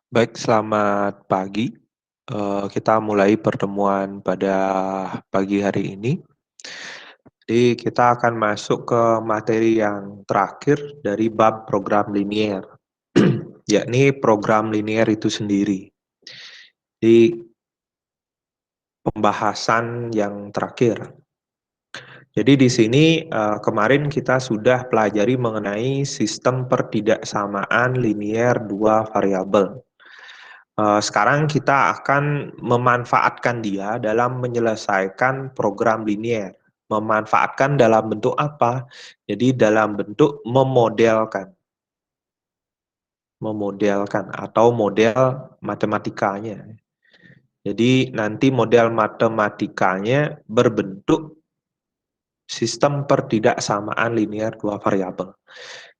Baik, selamat pagi. Kita mulai pertemuan pada pagi hari ini. Jadi kita akan masuk ke materi yang terakhir dari bab program linier, yakni program linier itu sendiri. Di pembahasan yang terakhir. Jadi di sini kemarin kita sudah pelajari mengenai sistem pertidaksamaan linier dua variabel. Sekarang kita akan memanfaatkan dia dalam menyelesaikan program linier. Memanfaatkan dalam bentuk apa? Jadi dalam bentuk memodelkan. Memodelkan atau model matematikanya. Jadi nanti model matematikanya berbentuk sistem pertidaksamaan linier dua variabel.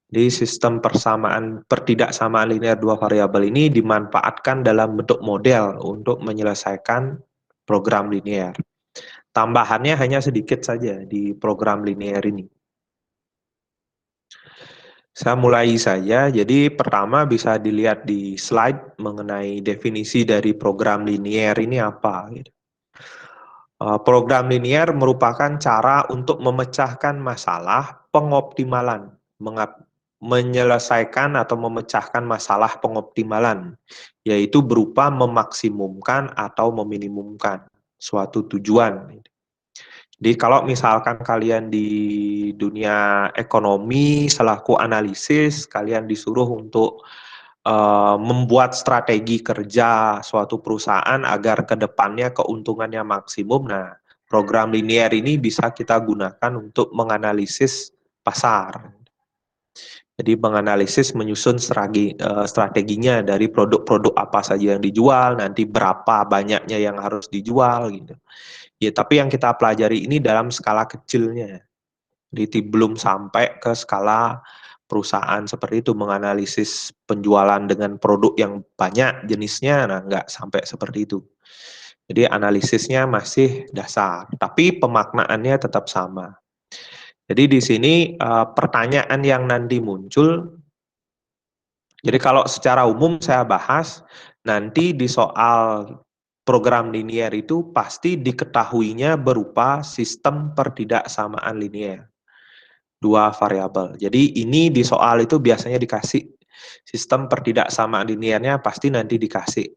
Di sistem pertidaksamaan linier dua variabel ini dimanfaatkan dalam bentuk model untuk menyelesaikan program linier. Tambahannya hanya sedikit saja di program linier ini. Saya mulai saja. Jadi pertama bisa dilihat di slide mengenai definisi dari program linier ini apa. Program linier merupakan cara untuk memecahkan masalah pengoptimalan, menyelesaikan atau memecahkan masalah pengoptimalan, yaitu berupa memaksimumkan atau meminimumkan suatu tujuan. Jadi kalau misalkan kalian di dunia ekonomi selaku analisis, kalian disuruh untuk membuat strategi kerja suatu perusahaan agar ke depannya keuntungannya maksimum. Nah, program linier ini bisa kita gunakan untuk menganalisis pasar. Jadi menganalisis menyusun strateginya dari produk-produk apa saja yang dijual, nanti berapa banyaknya yang harus dijual gitu. Ya, tapi yang kita pelajari ini dalam skala kecilnya. Jadi belum sampai ke skala perusahaan seperti itu, menganalisis penjualan dengan produk yang banyak jenisnya, nah nggak sampai seperti itu. Jadi analisisnya masih dasar, tapi pemaknaannya tetap sama. Jadi di sini pertanyaan yang nanti muncul, jadi kalau secara umum saya bahas, nanti di soal program linier itu pasti diketahuinya berupa sistem pertidaksamaan linier. Dua variabel. Jadi ini di soal itu biasanya dikasih sistem pertidaksamaan liniernya pasti nanti dikasih.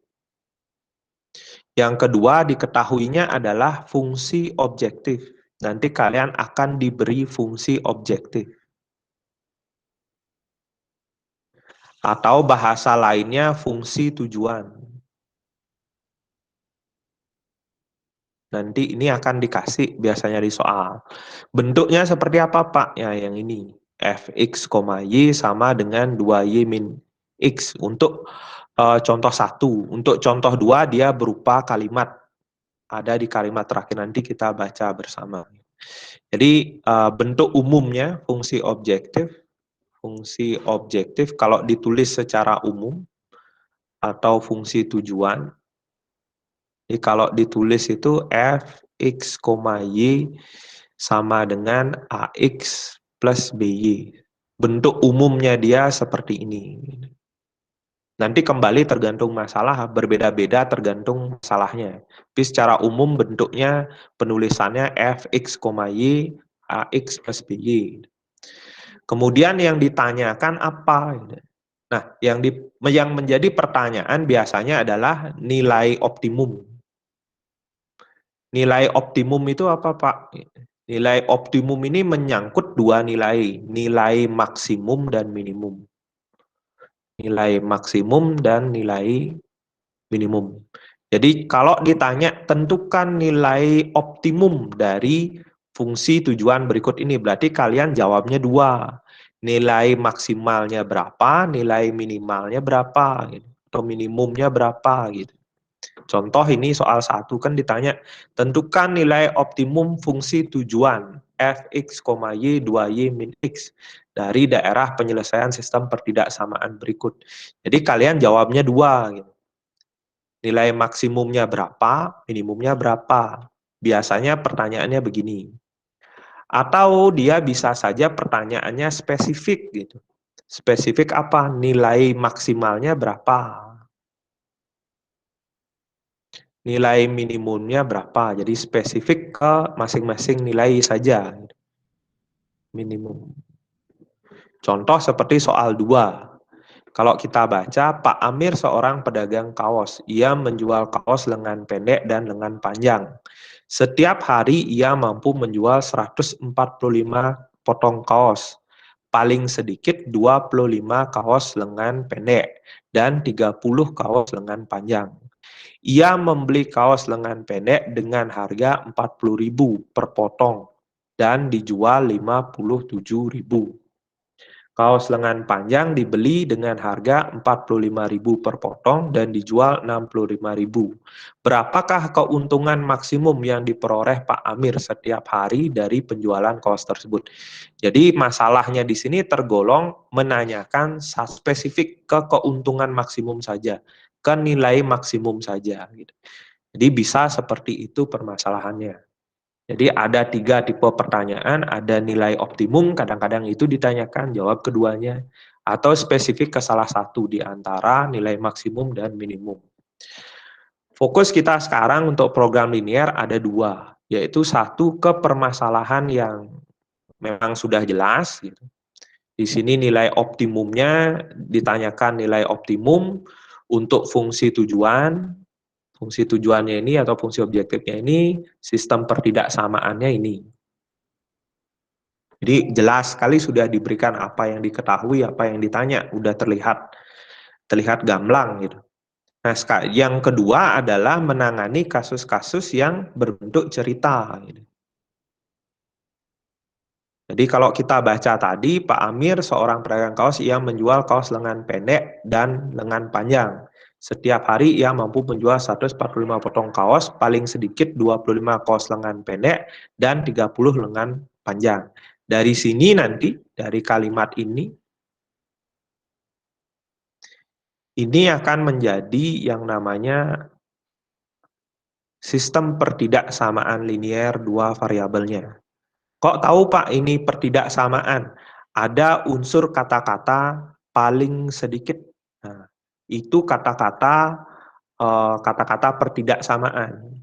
Yang kedua diketahuinya adalah fungsi objektif. Nanti kalian akan diberi fungsi objektif. Atau bahasa lainnya fungsi tujuan. Nanti ini akan dikasih biasanya di soal. Bentuknya seperti apa, Pak? Ya, yang ini. Fx, Y sama dengan 2Y min X. Untuk contoh 1. Untuk contoh 2 dia berupa kalimat. Ada di kalimat terakhir, nanti kita baca bersama. Jadi bentuk umumnya fungsi objektif. Fungsi objektif kalau ditulis secara umum atau fungsi tujuan. Jadi kalau ditulis itu f, x, y sama dengan ax plus by. Bentuk umumnya dia seperti ini. Nanti kembali tergantung masalah, berbeda-beda tergantung masalahnya. Tapi secara umum bentuknya penulisannya f, x, y, ax plus by. Kemudian yang ditanyakan apa? Nah, yang menjadi pertanyaan biasanya adalah nilai optimum. Nilai optimum itu apa, Pak? Nilai optimum ini menyangkut dua nilai, nilai maksimum dan minimum. Nilai maksimum dan nilai minimum. Jadi kalau ditanya tentukan nilai optimum dari fungsi tujuan berikut ini, berarti kalian jawabnya dua. Nilai maksimalnya berapa, nilai minimalnya berapa, gitu. Atau minimumnya berapa gitu. Contoh ini soal 1 kan ditanya, tentukan nilai optimum fungsi tujuan fx, y, 2y min x dari daerah penyelesaian sistem pertidaksamaan berikut. Jadi kalian jawabnya dua. Gitu. Nilai maksimumnya berapa, minimumnya berapa. Biasanya pertanyaannya begini. Atau dia bisa saja pertanyaannya spesifik gitu. Spesifik apa? Nilai maksimalnya berapa? nilai minimumnya berapa. Jadi spesifik ke masing-masing nilai saja. Minimum. Contoh seperti soal 2. Kalau kita baca, Pak Amir seorang pedagang kaos. Ia menjual kaos lengan pendek dan lengan panjang. Setiap hari ia mampu menjual 145 potong kaos. Paling sedikit 25 kaos lengan pendek dan 30 kaos lengan panjang. Ia membeli kaos lengan pendek dengan harga 40.000 per potong dan dijual 57.000. Kaos lengan panjang dibeli dengan harga 45.000 per potong dan dijual 65.000. Berapakah keuntungan maksimum yang diperoleh Pak Amir setiap hari dari penjualan kaos tersebut? Jadi masalahnya di sini tergolong menanyakan spesifik ke keuntungan maksimum saja, ke nilai maksimum saja. Jadi bisa seperti itu permasalahannya. Jadi ada 3 tipe pertanyaan, ada nilai optimum, kadang-kadang itu ditanyakan, jawab keduanya, atau spesifik ke salah satu di antara nilai maksimum dan minimum. Fokus kita sekarang untuk program linear ada 2, yaitu satu ke permasalahan yang memang sudah jelas. Gitu. Di sini nilai optimumnya ditanyakan nilai optimum untuk fungsi tujuan, fungsi tujuannya ini atau fungsi objektifnya ini, sistem pertidaksamaannya ini. Jadi jelas sekali sudah diberikan apa yang diketahui, apa yang ditanya, udah terlihat gamblang gitu. Nah, yang kedua adalah menangani kasus-kasus yang berbentuk cerita. Gitu. Jadi kalau kita baca tadi, Pak Amir seorang pedagang kaos yang menjual kaos lengan pendek dan lengan panjang. Setiap hari ia mampu menjual 145 potong kaos, paling sedikit 25 kaos lengan pendek dan 30 lengan panjang. Dari sini nanti, dari kalimat ini akan menjadi yang namanya sistem pertidaksamaan linier dua variabelnya. Kok tahu Pak ini pertidaksamaan? Ada unsur kata-kata paling sedikit. Nah, itu kata-kata pertidaksamaan.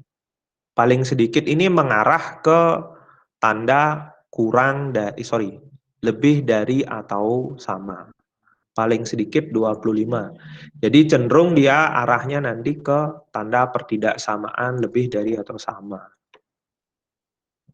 Paling sedikit ini mengarah ke tanda lebih dari atau sama. Paling sedikit 25. Jadi cenderung dia arahnya nanti ke tanda pertidaksamaan lebih dari atau sama.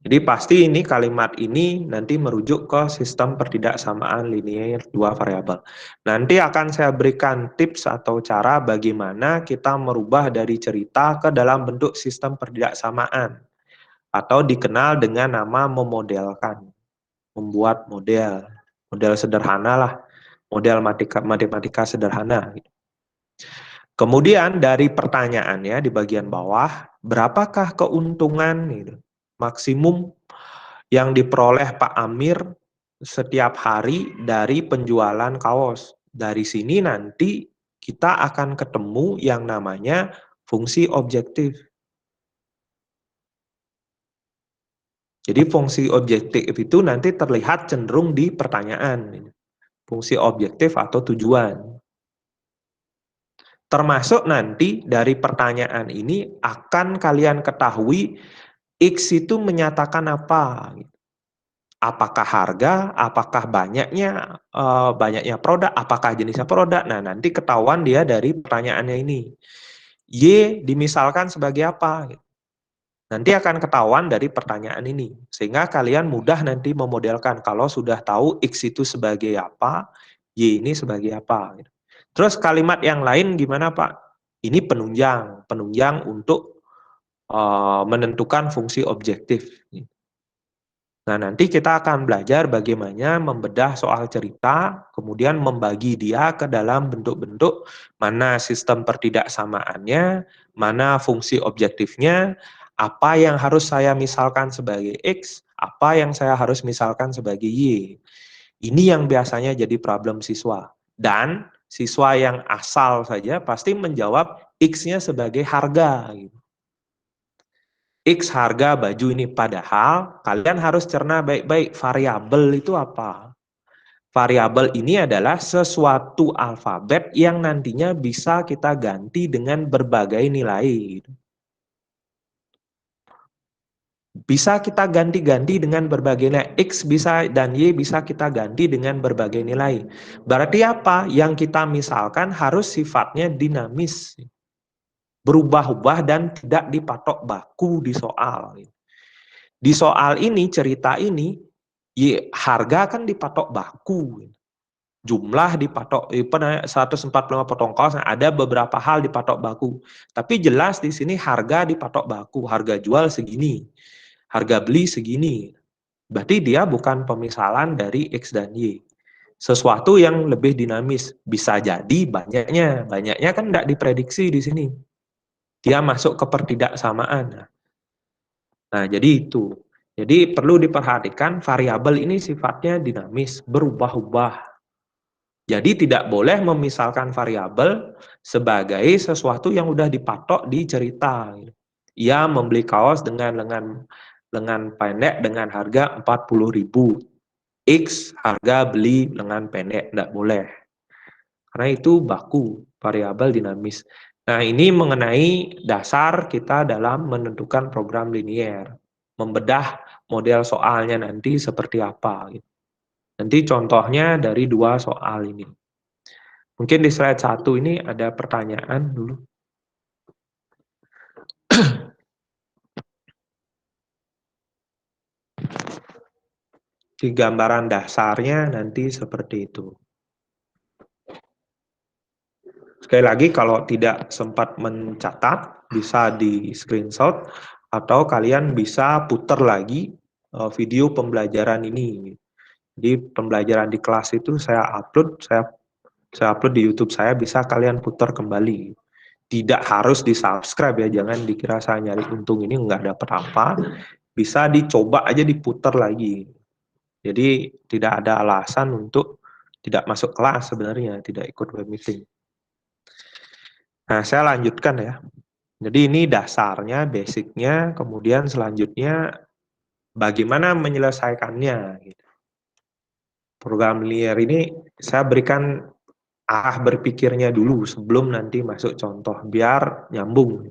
Jadi pasti ini kalimat ini nanti merujuk ke sistem pertidaksamaan linear dua variabel. Nanti akan saya berikan tips atau cara bagaimana kita merubah dari cerita ke dalam bentuk sistem pertidaksamaan atau dikenal dengan nama memodelkan, membuat model sederhana lah, model matematika sederhana. Kemudian dari pertanyaannya di bagian bawah, berapakah keuntungan maksimum yang diperoleh Pak Amir setiap hari dari penjualan kaos? Dari sini nanti kita akan ketemu yang namanya fungsi objektif. Jadi fungsi objektif itu nanti terlihat cenderung di pertanyaan. Fungsi objektif atau tujuan. Termasuk nanti dari pertanyaan ini akan kalian ketahui X itu menyatakan apa. Apakah harga, apakah banyaknya produk, apakah jenisnya produk. Nah, nanti ketahuan dia dari pertanyaannya ini. Y dimisalkan sebagai apa. Nanti akan ketahuan dari pertanyaan ini. Sehingga kalian mudah nanti memodelkan kalau sudah tahu X itu sebagai apa, Y ini sebagai apa. Terus kalimat yang lain gimana Pak? Ini penunjang untuk menentukan fungsi objektif. Nah, nanti kita akan belajar bagaimana membedah soal cerita, kemudian membagi dia ke dalam bentuk-bentuk mana sistem pertidaksamaannya, mana fungsi objektifnya, apa yang harus saya misalkan sebagai X, apa yang saya harus misalkan sebagai Y. Ini yang biasanya jadi problem siswa. Dan siswa yang asal saja pasti menjawab X-nya sebagai harga. X harga baju ini, padahal kalian harus cerna baik-baik variabel itu apa. Variabel ini adalah sesuatu alfabet yang nantinya bisa kita ganti dengan berbagai nilai. Bisa kita ganti-ganti dengan berbagai nilai. X bisa dan Y bisa kita ganti dengan berbagai nilai. Berarti apa? Yang kita misalkan harus sifatnya dinamis. Berubah-ubah dan tidak dipatok baku di soal. Di soal ini, cerita ini, harga kan dipatok baku. Jumlah dipatok 145 potong kaos, ada beberapa hal dipatok baku. Tapi jelas di sini harga dipatok baku, harga jual segini, harga beli segini. Berarti dia bukan pemisalan dari X dan Y. Sesuatu yang lebih dinamis. Bisa jadi banyaknya. Banyaknya kan tidak diprediksi di sini. Dia masuk ke pertidaksamaan. Nah, jadi itu. Jadi perlu diperhatikan variabel ini sifatnya dinamis, berubah-ubah. Jadi tidak boleh memisalkan variabel sebagai sesuatu yang udah dipatok di cerita. Ia membeli kaos dengan lengan pendek dengan harga 40.000. X harga beli lengan pendek, tidak boleh. Karena itu baku, variabel dinamis. Nah, ini mengenai dasar kita dalam menentukan program linier. Membedah model soalnya nanti seperti apa. Nanti contohnya dari 2 soal ini. Mungkin di slide 1 ini ada pertanyaan dulu. Di gambaran dasarnya nanti seperti itu. Sekali lagi, kalau tidak sempat mencatat, bisa di screenshot, atau kalian bisa putar lagi video pembelajaran ini. Jadi pembelajaran di kelas itu saya upload di YouTube saya, bisa kalian putar kembali. Tidak harus di-subscribe ya, jangan dikira saya nyari untung ini nggak dapat apa. Bisa dicoba aja diputar lagi. Jadi tidak ada alasan untuk tidak masuk kelas sebenarnya, tidak ikut web meeting. Nah, saya lanjutkan ya. Jadi ini dasarnya, basicnya, kemudian selanjutnya bagaimana menyelesaikannya. Program linear ini saya berikan arah berpikirnya dulu sebelum nanti masuk contoh, biar nyambung.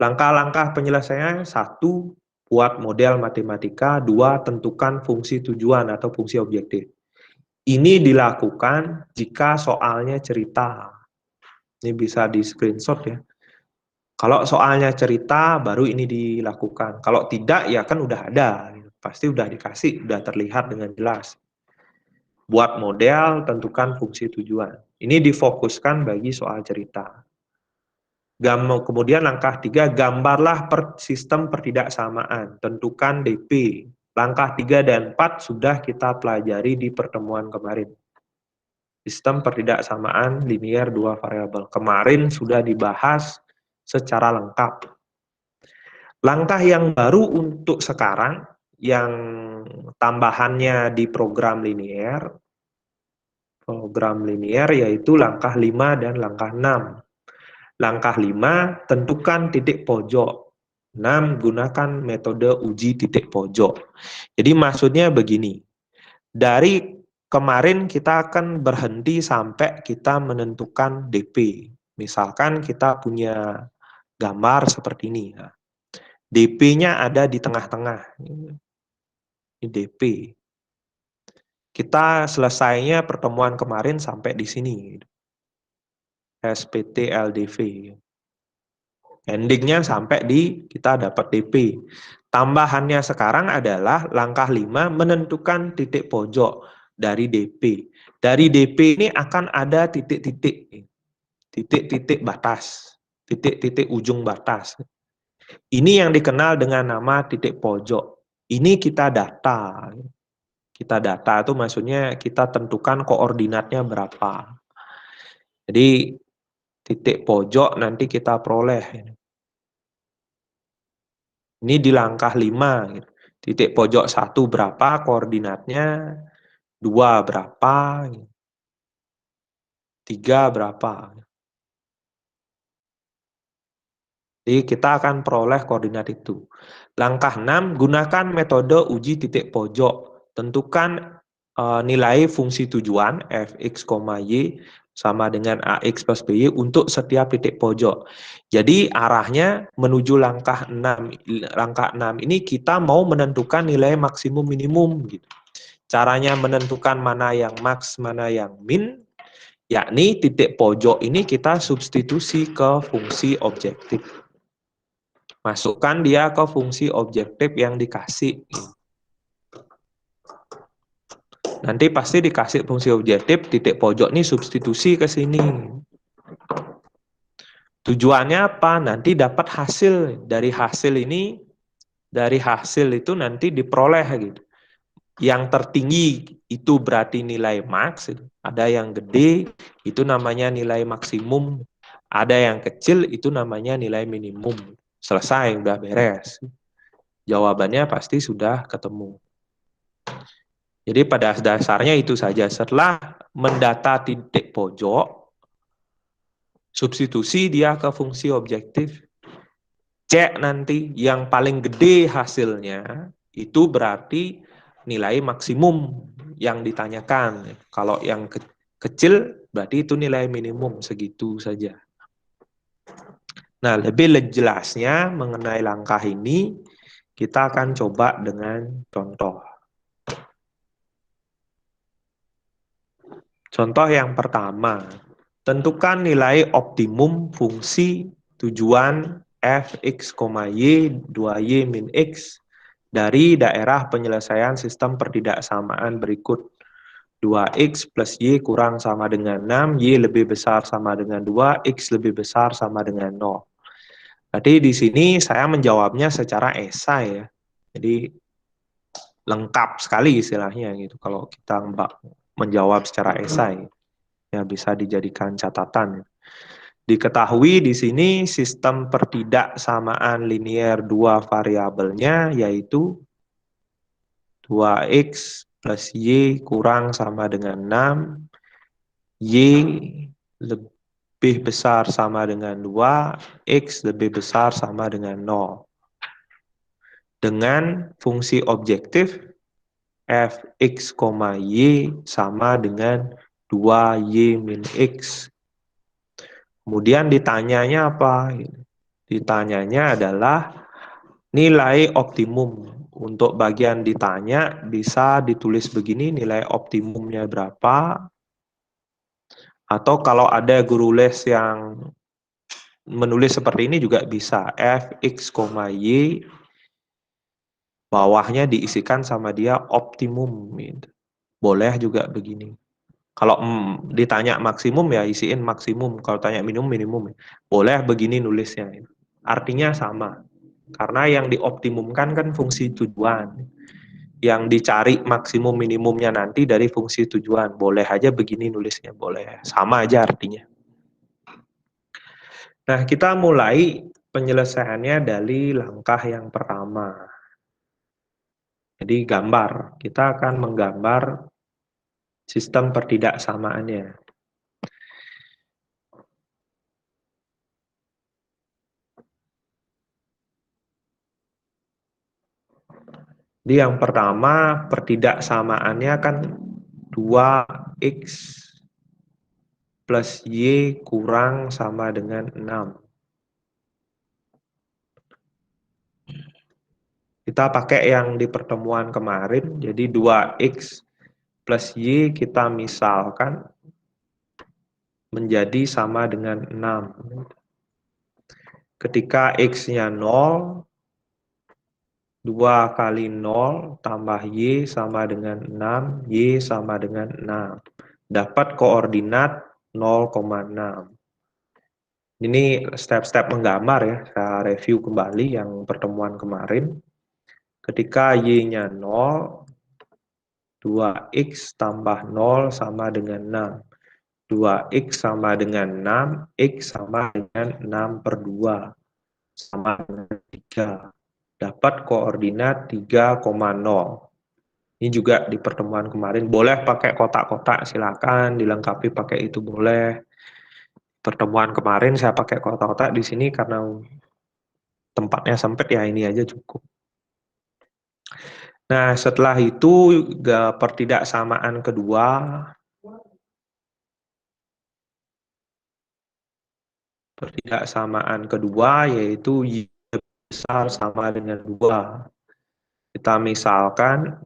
Langkah-langkah penyelesaiannya: 1, buat model matematika. 2, tentukan fungsi tujuan atau fungsi objektif. Ini dilakukan jika soalnya cerita. Ini bisa di screenshot ya. Kalau soalnya cerita, baru ini dilakukan. Kalau tidak, ya kan udah ada. Pasti udah dikasih, udah terlihat dengan jelas. Buat model, tentukan fungsi tujuan. Ini difokuskan bagi soal cerita. Kemudian langkah 3, gambarlah sistem pertidaksamaan. Tentukan DP. Langkah 3 dan 4 sudah kita pelajari di pertemuan kemarin. Sistem pertidaksamaan linier 2 variabel. Kemarin sudah dibahas secara lengkap. Langkah yang baru untuk sekarang, yang tambahannya di program linier yaitu langkah 5 dan langkah 6. Langkah 5, tentukan titik pojok. 6, gunakan metode uji titik pojok. Jadi maksudnya begini, dari kemarin kita akan berhenti sampai kita menentukan DP. Misalkan kita punya gambar seperti ini. DP-nya ada di tengah-tengah. Ini DP. Kita selesainya pertemuan kemarin sampai di sini. SPT LDV. Endingnya sampai di kita dapat DP. Tambahannya sekarang adalah langkah 5, menentukan titik pojok dari DP. Dari DP ini akan ada titik-titik. Titik-titik batas. Titik-titik ujung batas. Ini yang dikenal dengan nama titik pojok. Ini kita data. Kita data itu maksudnya kita tentukan koordinatnya berapa. Jadi titik pojok nanti kita peroleh. Ini di langkah 5. Titik pojok 1 berapa koordinatnya, 2 berapa, 3 berapa. Jadi kita akan peroleh koordinat itu. Langkah 6, gunakan metode uji titik pojok. Tentukan nilai fungsi tujuan fx, y sama dengan AX plus BY untuk setiap titik pojok. Jadi arahnya menuju langkah 6. Langkah 6 ini kita mau menentukan nilai maksimum minimum gitu. Caranya menentukan mana yang max, mana yang min, yakni titik pojok ini kita substitusi ke fungsi objektif. Masukkan dia ke fungsi objektif yang dikasih. Nanti pasti dikasih fungsi objektif, titik pojok ini substitusi ke sini. Tujuannya apa? Nanti dapat hasil. Dari hasil itu nanti diperoleh gitu. Yang tertinggi itu berarti nilai max, ada yang gede itu namanya nilai maksimum, ada yang kecil itu namanya nilai minimum. Selesai, udah beres. Jawabannya pasti sudah ketemu. Jadi pada dasarnya itu saja. Setelah mendata titik pojok, substitusi dia ke fungsi objektif, cek nanti yang paling gede hasilnya, itu berarti nilai maksimum yang ditanyakan. Kalau yang kecil, berarti itu nilai minimum, segitu saja. Nah, lebih jelasnya mengenai langkah ini, kita akan coba dengan contoh. Contoh yang pertama, tentukan nilai optimum fungsi tujuan f(x, y) 2y min x dari daerah penyelesaian sistem pertidaksamaan berikut. 2x plus y kurang sama dengan 6, y lebih besar sama dengan 2, x lebih besar sama dengan 0. Jadi di sini saya menjawabnya secara esai ya. Jadi lengkap sekali istilahnya gitu kalau kita menjawab secara esai. Ya bisa dijadikan catatan. Diketahui di sini sistem pertidaksamaan linier dua variabelnya yaitu 2x plus y kurang sama dengan 6, y lebih besar sama dengan 2, x lebih besar sama dengan 0. Dengan fungsi objektif f(x, y) sama dengan 2y min x. Kemudian ditanyanya apa? Ditanyanya adalah nilai optimum. Untuk bagian ditanya bisa ditulis begini, nilai optimumnya berapa. Atau kalau ada guru les yang menulis seperti ini juga bisa. f(x, y) bawahnya diisikan sama dia optimum. Boleh juga begini. Kalau ditanya maksimum ya isiin maksimum. Kalau tanya minimum, minimum. Boleh begini nulisnya. Artinya sama. Karena yang dioptimumkan kan fungsi tujuan. Yang dicari maksimum minimumnya nanti dari fungsi tujuan. Boleh aja begini nulisnya. Boleh. Sama aja artinya. Nah, kita mulai penyelesaiannya dari langkah yang pertama. Jadi gambar. Kita akan menggambar sistem pertidaksamaannya. Jadi yang pertama pertidaksamaannya kan 2x plus y kurang sama dengan 6. Kita pakai yang di pertemuan kemarin, jadi 2x plus y kita misalkan menjadi sama dengan 6. Ketika x-nya 0, 2 kali 0 tambah y sama dengan 6, y sama dengan 6. Dapat koordinat 0,6. Ini step-step menggambar ya, saya review kembali yang pertemuan kemarin. Ketika y-nya 0, 2x tambah 0 sama dengan 6. 2x sama dengan 6, x sama dengan 6 per 2. Sama dengan 3. Dapat koordinat 3,0. Ini juga di pertemuan kemarin. Boleh pakai kotak-kotak, silakan dilengkapi pakai itu boleh. Pertemuan kemarin saya pakai kotak-kotak di sini karena tempatnya sempit ya ini aja cukup. Nah, setelah itu pertidaksamaan kedua Pertidaksamaan kedua yaitu Y besar sama dengan 2. Kita misalkan,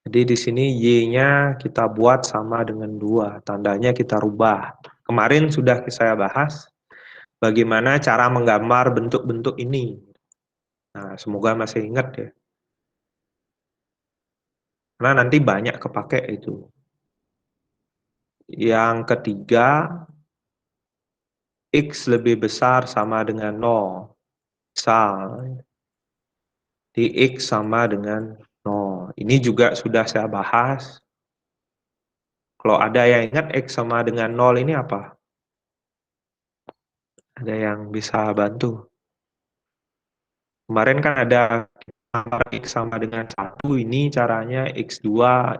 jadi di sini Y-nya kita buat sama dengan 2. Tandanya kita rubah. Kemarin sudah saya bahas bagaimana cara menggambar bentuk-bentuk ini. Nah, semoga masih ingat ya. Karena nanti banyak kepake itu. Yang ketiga, X lebih besar sama dengan 0. Misal, di X sama dengan 0. Ini juga sudah saya bahas. Kalau ada yang ingat X sama dengan 0 ini apa? Ada yang bisa bantu? Kemarin kan ada X sama dengan 1, ini caranya X2,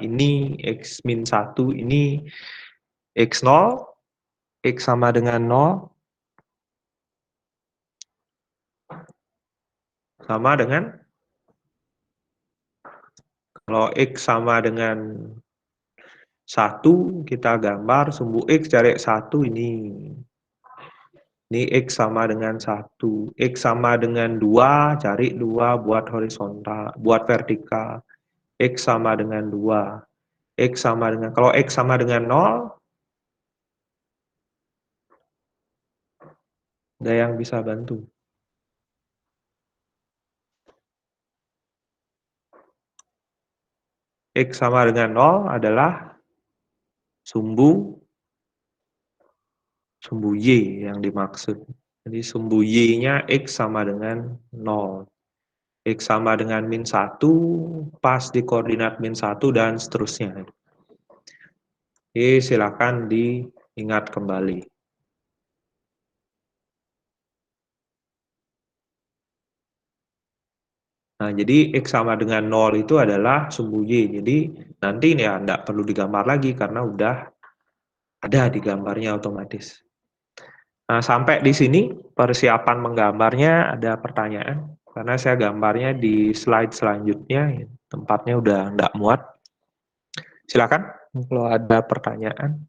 ini X min 1, ini X0, X sama dengan 0, sama dengan, kalau X sama dengan 1, kita gambar sumbu X cari 1 ini. Ini X sama dengan 1. X sama dengan 2, cari 2 buat horizontal, buat vertikal. X sama dengan 2. X sama dengan, kalau X sama dengan 0, ada yang bisa bantu? X sama dengan 0 adalah sumbu Y yang dimaksud. Jadi sumbu Y-nya X sama dengan 0. X sama dengan min 1, pas di koordinat min 1, dan seterusnya. Oke, silakan diingat kembali. Nah, jadi X sama dengan 0 itu adalah sumbu Y. Jadi nanti ya enggak perlu digambar lagi karena udah ada di gambarnya otomatis. Nah, sampai di sini persiapan menggambarnya ada pertanyaan. Karena saya gambarnya di slide selanjutnya, tempatnya udah enggak muat. Silakan kalau ada pertanyaan.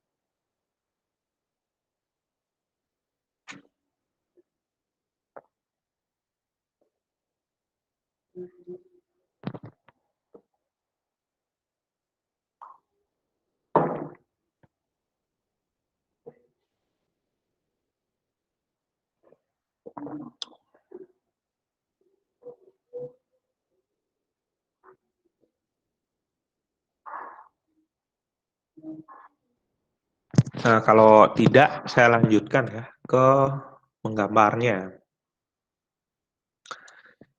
Nah, kalau tidak, saya lanjutkan ya ke menggambarnya.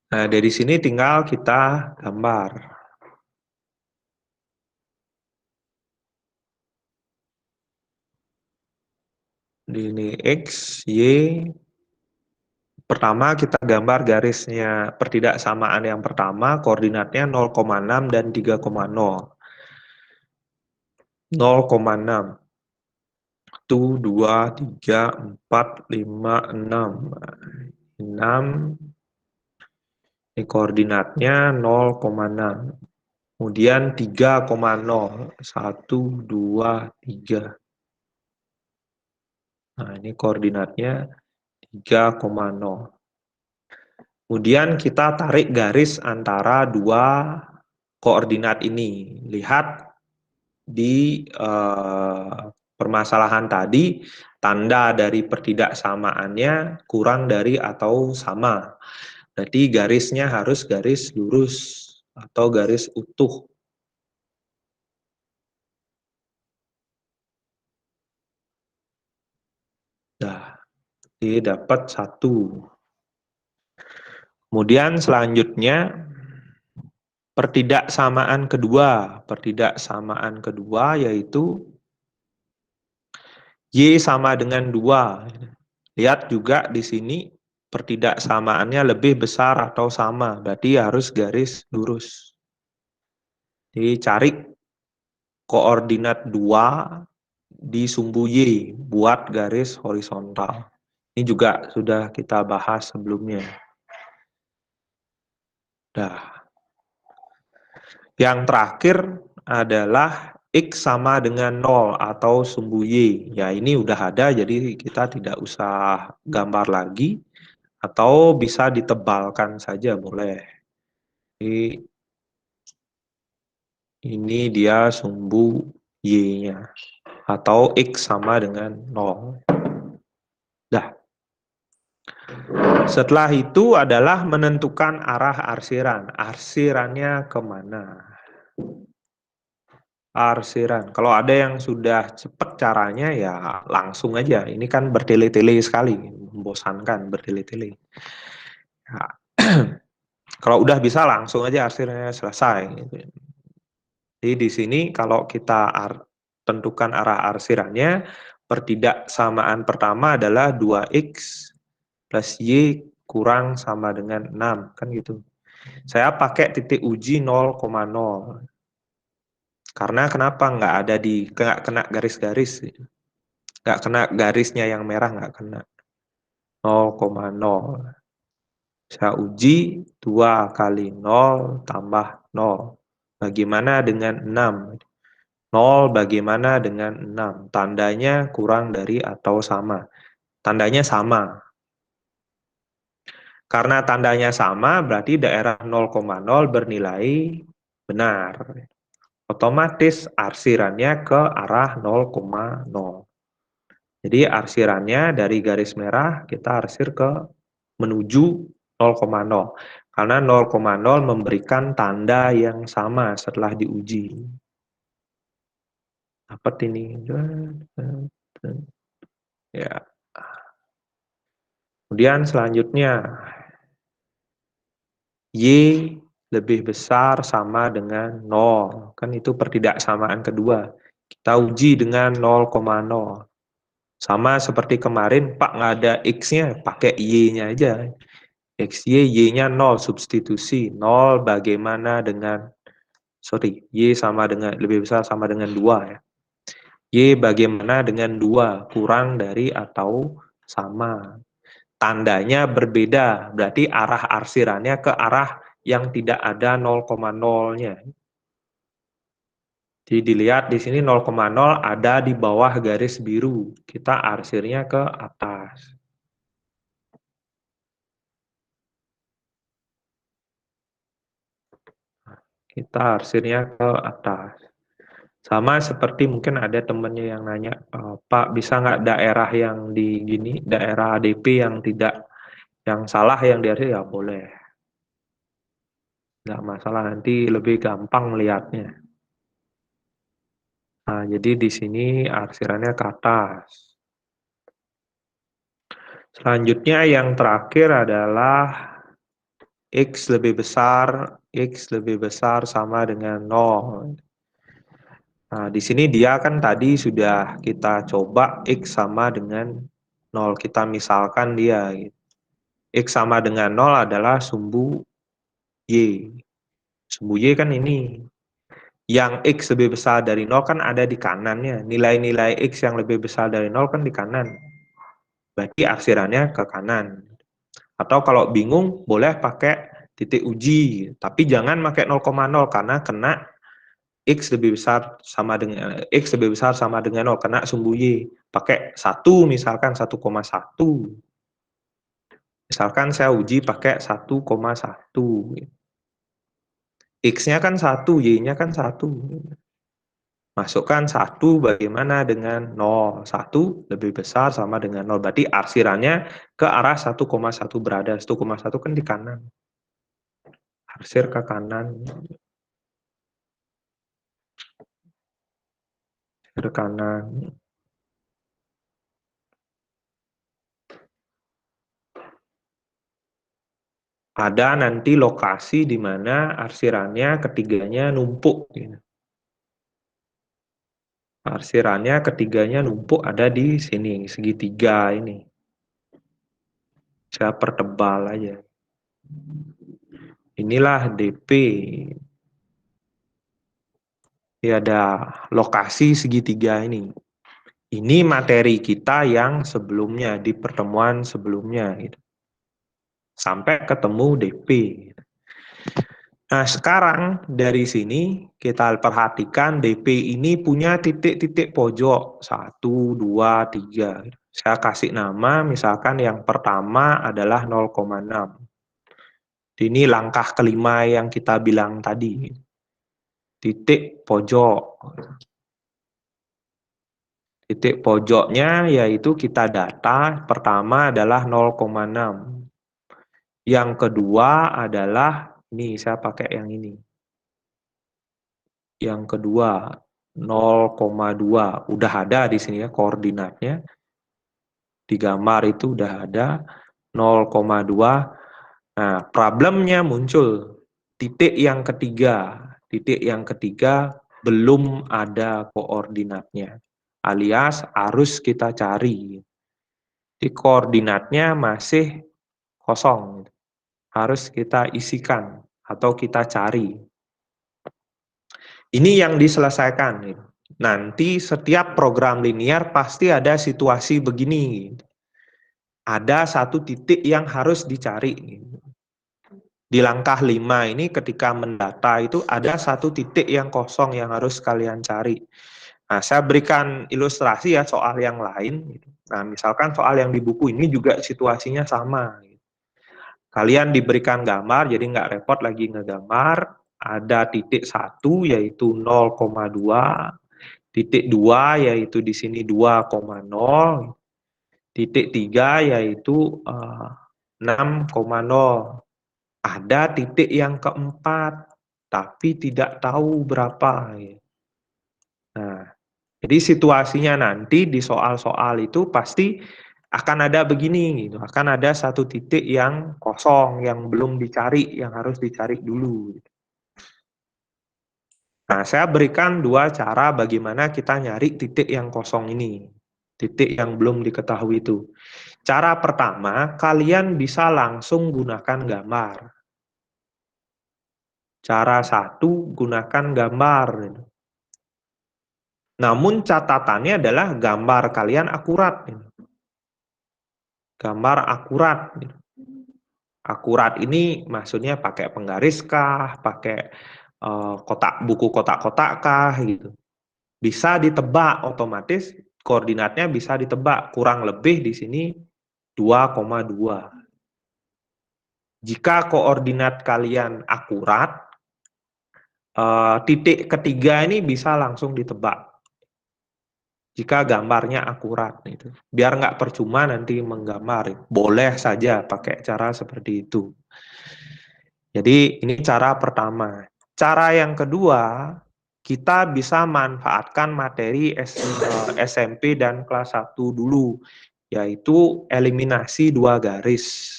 Nah, dari sini tinggal kita gambar. Ini X, Y. Pertama kita gambar garisnya pertidaksamaan yang pertama, koordinatnya 0,6 dan 3,0. 0,6. 1, 2, 3, 4, 5, 6. 6. Ini koordinatnya 0,6. Kemudian 3,0. 1, 2, 3. Nah, ini koordinatnya 3,0. Kemudian kita tarik garis antara dua koordinat ini. Lihat di permasalahan tadi, tanda dari pertidaksamaannya kurang dari atau sama. Berarti garisnya harus garis lurus atau garis utuh. Nah, ini dapat 1. Kemudian selanjutnya pertidaksamaan kedua yaitu Y sama dengan 2. Lihat juga di sini pertidaksamaannya lebih besar atau sama, berarti harus garis lurus. Jadi cari koordinat 2 di sumbu Y, buat garis horizontal. Ini juga sudah kita bahas sebelumnya. Nah, yang terakhir adalah X sama dengan 0 atau sumbu Y. Ya, ini udah ada, jadi kita tidak usah gambar lagi. Atau bisa ditebalkan saja, boleh. Ini dia sumbu Y-nya. Atau X sama dengan 0. Dah. Setelah itu adalah menentukan arah arsiran. Arsirannya kemana? Arsiran. Kalau ada yang sudah cepat caranya ya langsung aja. Ini kan bertele-tele sekali, membosankan bertele-tele. Ya. Kalau udah bisa langsung aja arsirannya selesai. Jadi di sini kalau kita tentukan arah arsirannya, pertidaksamaan pertama adalah 2x plus y kurang sama dengan 6, kan gitu. Saya pakai titik uji 0,0. Karena kenapa nggak ada nggak kena garis-garis, nggak kena garisnya yang merah, nggak kena 0,0. Saya uji 2 kali 0 tambah 0. Bagaimana dengan 6? 0 bagaimana dengan 6? Tandanya kurang dari atau sama? Tandanya sama. Karena tandanya sama, berarti daerah 0,0 bernilai benar. Otomatis arsirannya ke arah 0,0. Jadi arsirannya dari garis merah kita arsir ke menuju 0,0. Karena 0,0 memberikan tanda yang sama setelah diuji. Dapat ini. Ya. Kemudian selanjutnya, Y lebih besar sama dengan 0. Kan itu pertidaksamaan kedua. Kita uji dengan 0,0. Sama seperti kemarin, Pak nggak ada X-nya, pakai Y-nya aja. XY, Y-nya 0, substitusi. 0 bagaimana dengan, Y sama dengan, lebih besar sama dengan 2 ya. Y bagaimana dengan 2, kurang dari atau sama. Tandanya berbeda, berarti arah arsirannya ke arah yang tidak ada 0,0-nya. Jadi dilihat di sini 0,0 ada di bawah garis biru. Kita arsirnya ke atas. Kita arsirnya ke atas. Sama seperti mungkin ada temennya yang nanya, Pak bisa nggak daerah yang di gini, daerah ADP yang tidak, yang salah yang diarsir, ya boleh. Nggak masalah, nanti lebih gampang lihatnya. Nah, jadi di sini arsirannya ke atas. Selanjutnya yang terakhir adalah X lebih besar sama dengan 0. Nah, di sini dia kan tadi sudah kita coba X sama dengan 0. Kita misalkan dia. X sama dengan 0 adalah sumbu Y. Sumbu Y kan ini. Yang X lebih besar dari 0 kan ada di kanannya. Nilai-nilai X yang lebih besar dari 0 kan di kanan. Berarti arsirannya ke kanan. Atau kalau bingung, boleh pakai titik uji. Tapi jangan pakai 0,0 karena kena X lebih besar sama dengan 0, kena sumbu Y. Pakai 1 misalkan 1,1. Misalkan saya uji pakai 1,1. X-nya kan 1, Y-nya kan 1. Masukkan 1 bagaimana dengan 0. 1 lebih besar sama dengan 0. Berarti arsirannya ke arah 1,1 berada. 1,1 kan di kanan. Arsir ke kanan. Ke kanan. Ada nanti lokasi di mana arsirannya ketiganya numpuk. Arsirannya ketiganya numpuk ada di sini, segitiga ini. Saya pertebal aja. Inilah DP. Ini ada lokasi segitiga ini. Ini materi kita yang sebelumnya, di pertemuan sebelumnya. Gitu. Sampai ketemu DP. Nah, sekarang dari sini kita perhatikan DP ini punya titik-titik pojok 1, 2, 3. Saya kasih nama, misalkan yang pertama adalah 0,6. Ini langkah kelima yang kita bilang tadi. Titik pojok. Titik pojoknya yaitu kita data, pertama adalah 0,6. Yang kedua adalah, ini saya pakai yang ini. Yang kedua 0,2, udah ada di sini ya koordinatnya. Di gambar itu udah ada 0,2. Nah, problemnya muncul. Titik yang ketiga. Titik yang ketiga belum ada koordinatnya. Alias harus kita cari. Di koordinatnya masih kosong. Harus kita isikan atau kita cari. Ini yang diselesaikan. Nanti setiap program linear pasti ada situasi begini. Ada satu titik yang harus dicari. Di langkah 5 ini ketika mendata itu ada satu titik yang kosong yang harus kalian cari. Nah, saya berikan ilustrasi ya soal yang lain. Nah, misalkan soal yang di buku ini juga situasinya sama. Kalian diberikan gambar, jadi nggak repot lagi ngegambar. Ada titik 1 yaitu 0,2, titik 2 yaitu di sini 2,0, titik 3 yaitu 6,0. Ada titik yang keempat, tapi tidak tahu berapa. Nah, jadi situasinya nanti di soal-soal itu pasti akan ada begini, gitu. Akan ada satu titik yang kosong, yang belum dicari, yang harus dicari dulu. Nah, saya berikan dua cara bagaimana kita nyari titik yang kosong ini. Titik yang belum diketahui itu. Cara pertama, kalian bisa langsung gunakan gambar. Cara satu, gunakan gambar. Namun catatannya adalah gambar kalian akurat. Gambar akurat. Akurat ini maksudnya pakai penggaris kah, pakai kotak buku kotak-kotak kah gitu. Bisa ditebak otomatis koordinatnya bisa ditebak kurang lebih di sini 2,2. Jika koordinat kalian akurat, titik ketiga ini bisa langsung ditebak. Jika gambarnya akurat, itu biar nggak percuma nanti menggambar, boleh saja pakai cara seperti itu. Jadi ini cara pertama. Cara yang kedua, kita bisa manfaatkan materi SMP dan kelas 1 dulu, yaitu eliminasi dua garis.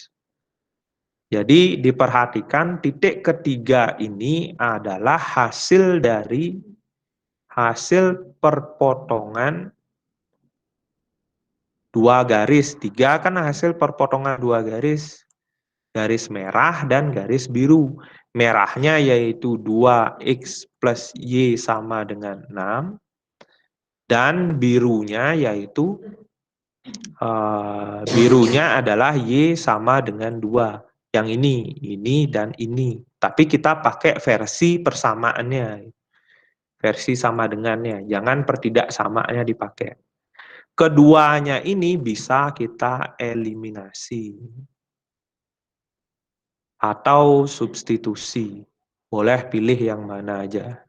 Jadi diperhatikan titik ketiga ini adalah hasil dari hasil perpotongan dua garis. Tiga kan hasil perpotongan dua garis. Garis merah dan garis biru. Merahnya yaitu 2x plus y sama dengan 6. Dan birunya yaitu birunya adalah y sama dengan 2. Yang ini dan ini. Tapi kita pakai versi persamaannya. Versi sama dengannya. Jangan pertidaksamaannya dipakai. Keduanya ini bisa kita eliminasi. Atau substitusi. Boleh pilih yang mana aja.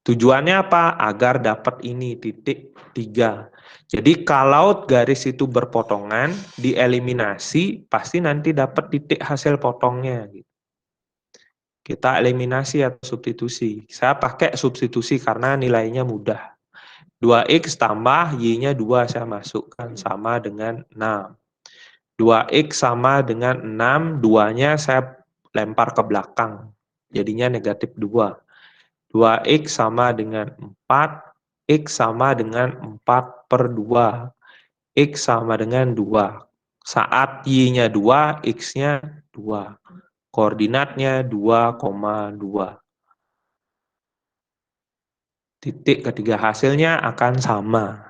Tujuannya apa? Agar dapat ini titik 3. Jadi kalau garis itu berpotongan, dieliminasi, pasti nanti dapat titik hasil potongnya. Kita eliminasi atau substitusi. Saya pakai substitusi karena nilainya mudah. 2x tambah y-nya 2 saya masukkan sama dengan 6. 2x sama dengan 6, 2-nya saya lempar ke belakang. Jadinya negatif 2. 2x sama dengan 4, x sama dengan 4 per 2. X sama dengan 2. Saat y-nya 2, x-nya 2. Koordinatnya 2,2. Titik ketiga hasilnya akan sama.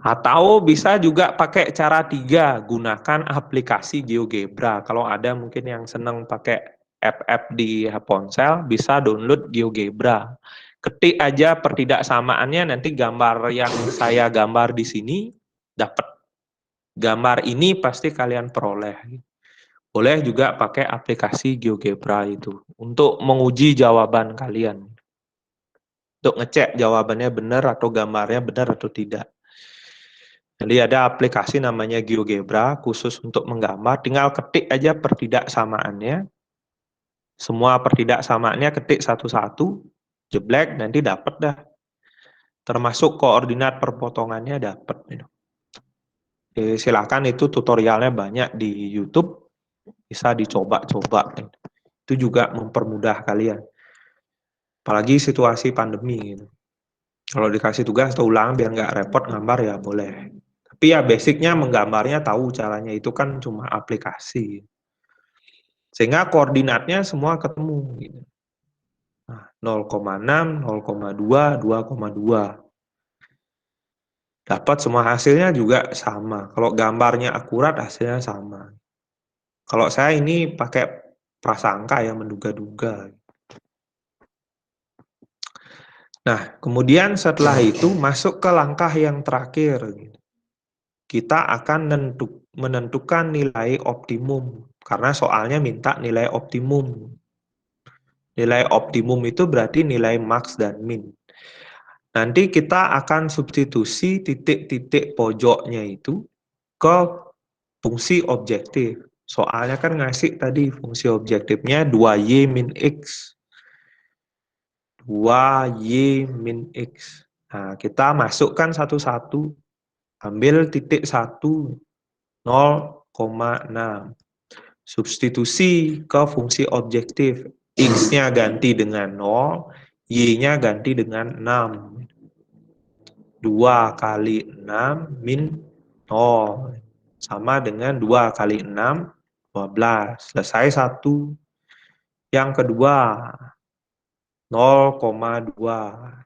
Atau bisa juga pakai cara 3, gunakan aplikasi GeoGebra. Kalau ada mungkin yang senang pakai app-app di ponsel, bisa download GeoGebra. Ketik aja pertidaksamaannya, nanti gambar yang saya gambar di sini, dapat gambar ini pasti kalian peroleh. Boleh juga pakai aplikasi GeoGebra itu, untuk menguji jawaban kalian. Untuk ngecek jawabannya benar atau gambarnya benar atau tidak. Jadi ada aplikasi namanya GeoGebra khusus untuk menggambar, tinggal ketik aja pertidaksamaannya. Semua pertidaksamaannya ketik satu-satu, jeblek, nanti dapat dah. Termasuk koordinat perpotongannya dapat. Silakan, itu tutorialnya banyak di YouTube, bisa dicoba-coba. Itu juga mempermudah kalian. Apalagi situasi pandemi gitu. Kalau dikasih tugas atau ulangan biar nggak repot gambar ya boleh. Tapi ya basicnya menggambarnya tahu caranya, itu kan cuma aplikasi. Sehingga koordinatnya semua ketemu. Gitu. Nah, 0,6, 0,2, 2,2. Dapat semua hasilnya juga sama. Kalau gambarnya akurat hasilnya sama. Kalau saya ini pakai prasangka ya, menduga-duga. Nah, kemudian setelah itu masuk ke langkah yang terakhir. Kita akan menentukan nilai optimum. Karena soalnya minta nilai optimum. Nilai optimum itu berarti nilai max dan min. Nanti kita akan substitusi titik-titik pojoknya itu ke fungsi objektif. Soalnya kan ngasih tadi fungsi objektifnya 2y min x. 2y min x. Nah, kita masukkan satu-satu. Ambil titik 1, 0,6. Substitusi ke fungsi objektif. X-nya ganti dengan 0, Y-nya ganti dengan 6. 2 kali 6 min 0. Sama dengan 2 kali 6, 12. Selesai satu. Yang kedua, 0,2.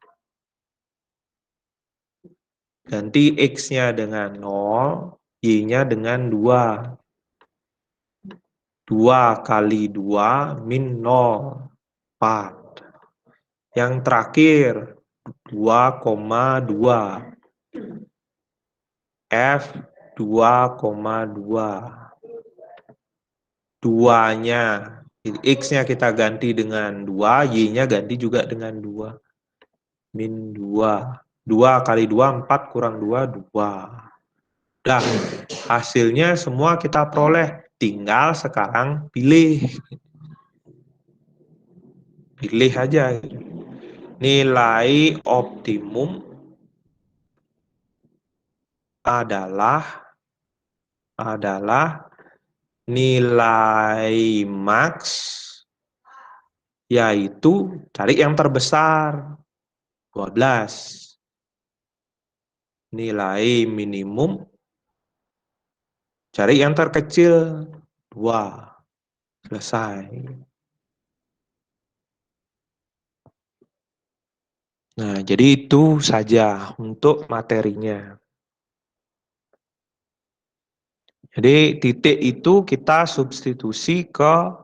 Ganti X-nya dengan 0, Y-nya dengan 2. 2 kali 2 min 0, 4. Yang terakhir, 2,2. F 2,2. 2-nya, X-nya kita ganti dengan 2, Y-nya ganti juga dengan 2. Min 2. 2 kali 2, 4 kurang 2, 2. Nah, hasilnya semua kita peroleh. Tinggal sekarang pilih. Pilih aja. Nilai optimum adalah nilai max, yaitu cari yang terbesar, 12. Nilai minimum, cari yang terkecil, 2. Selesai. Nah, jadi itu saja untuk materinya. Jadi titik itu kita substitusi ke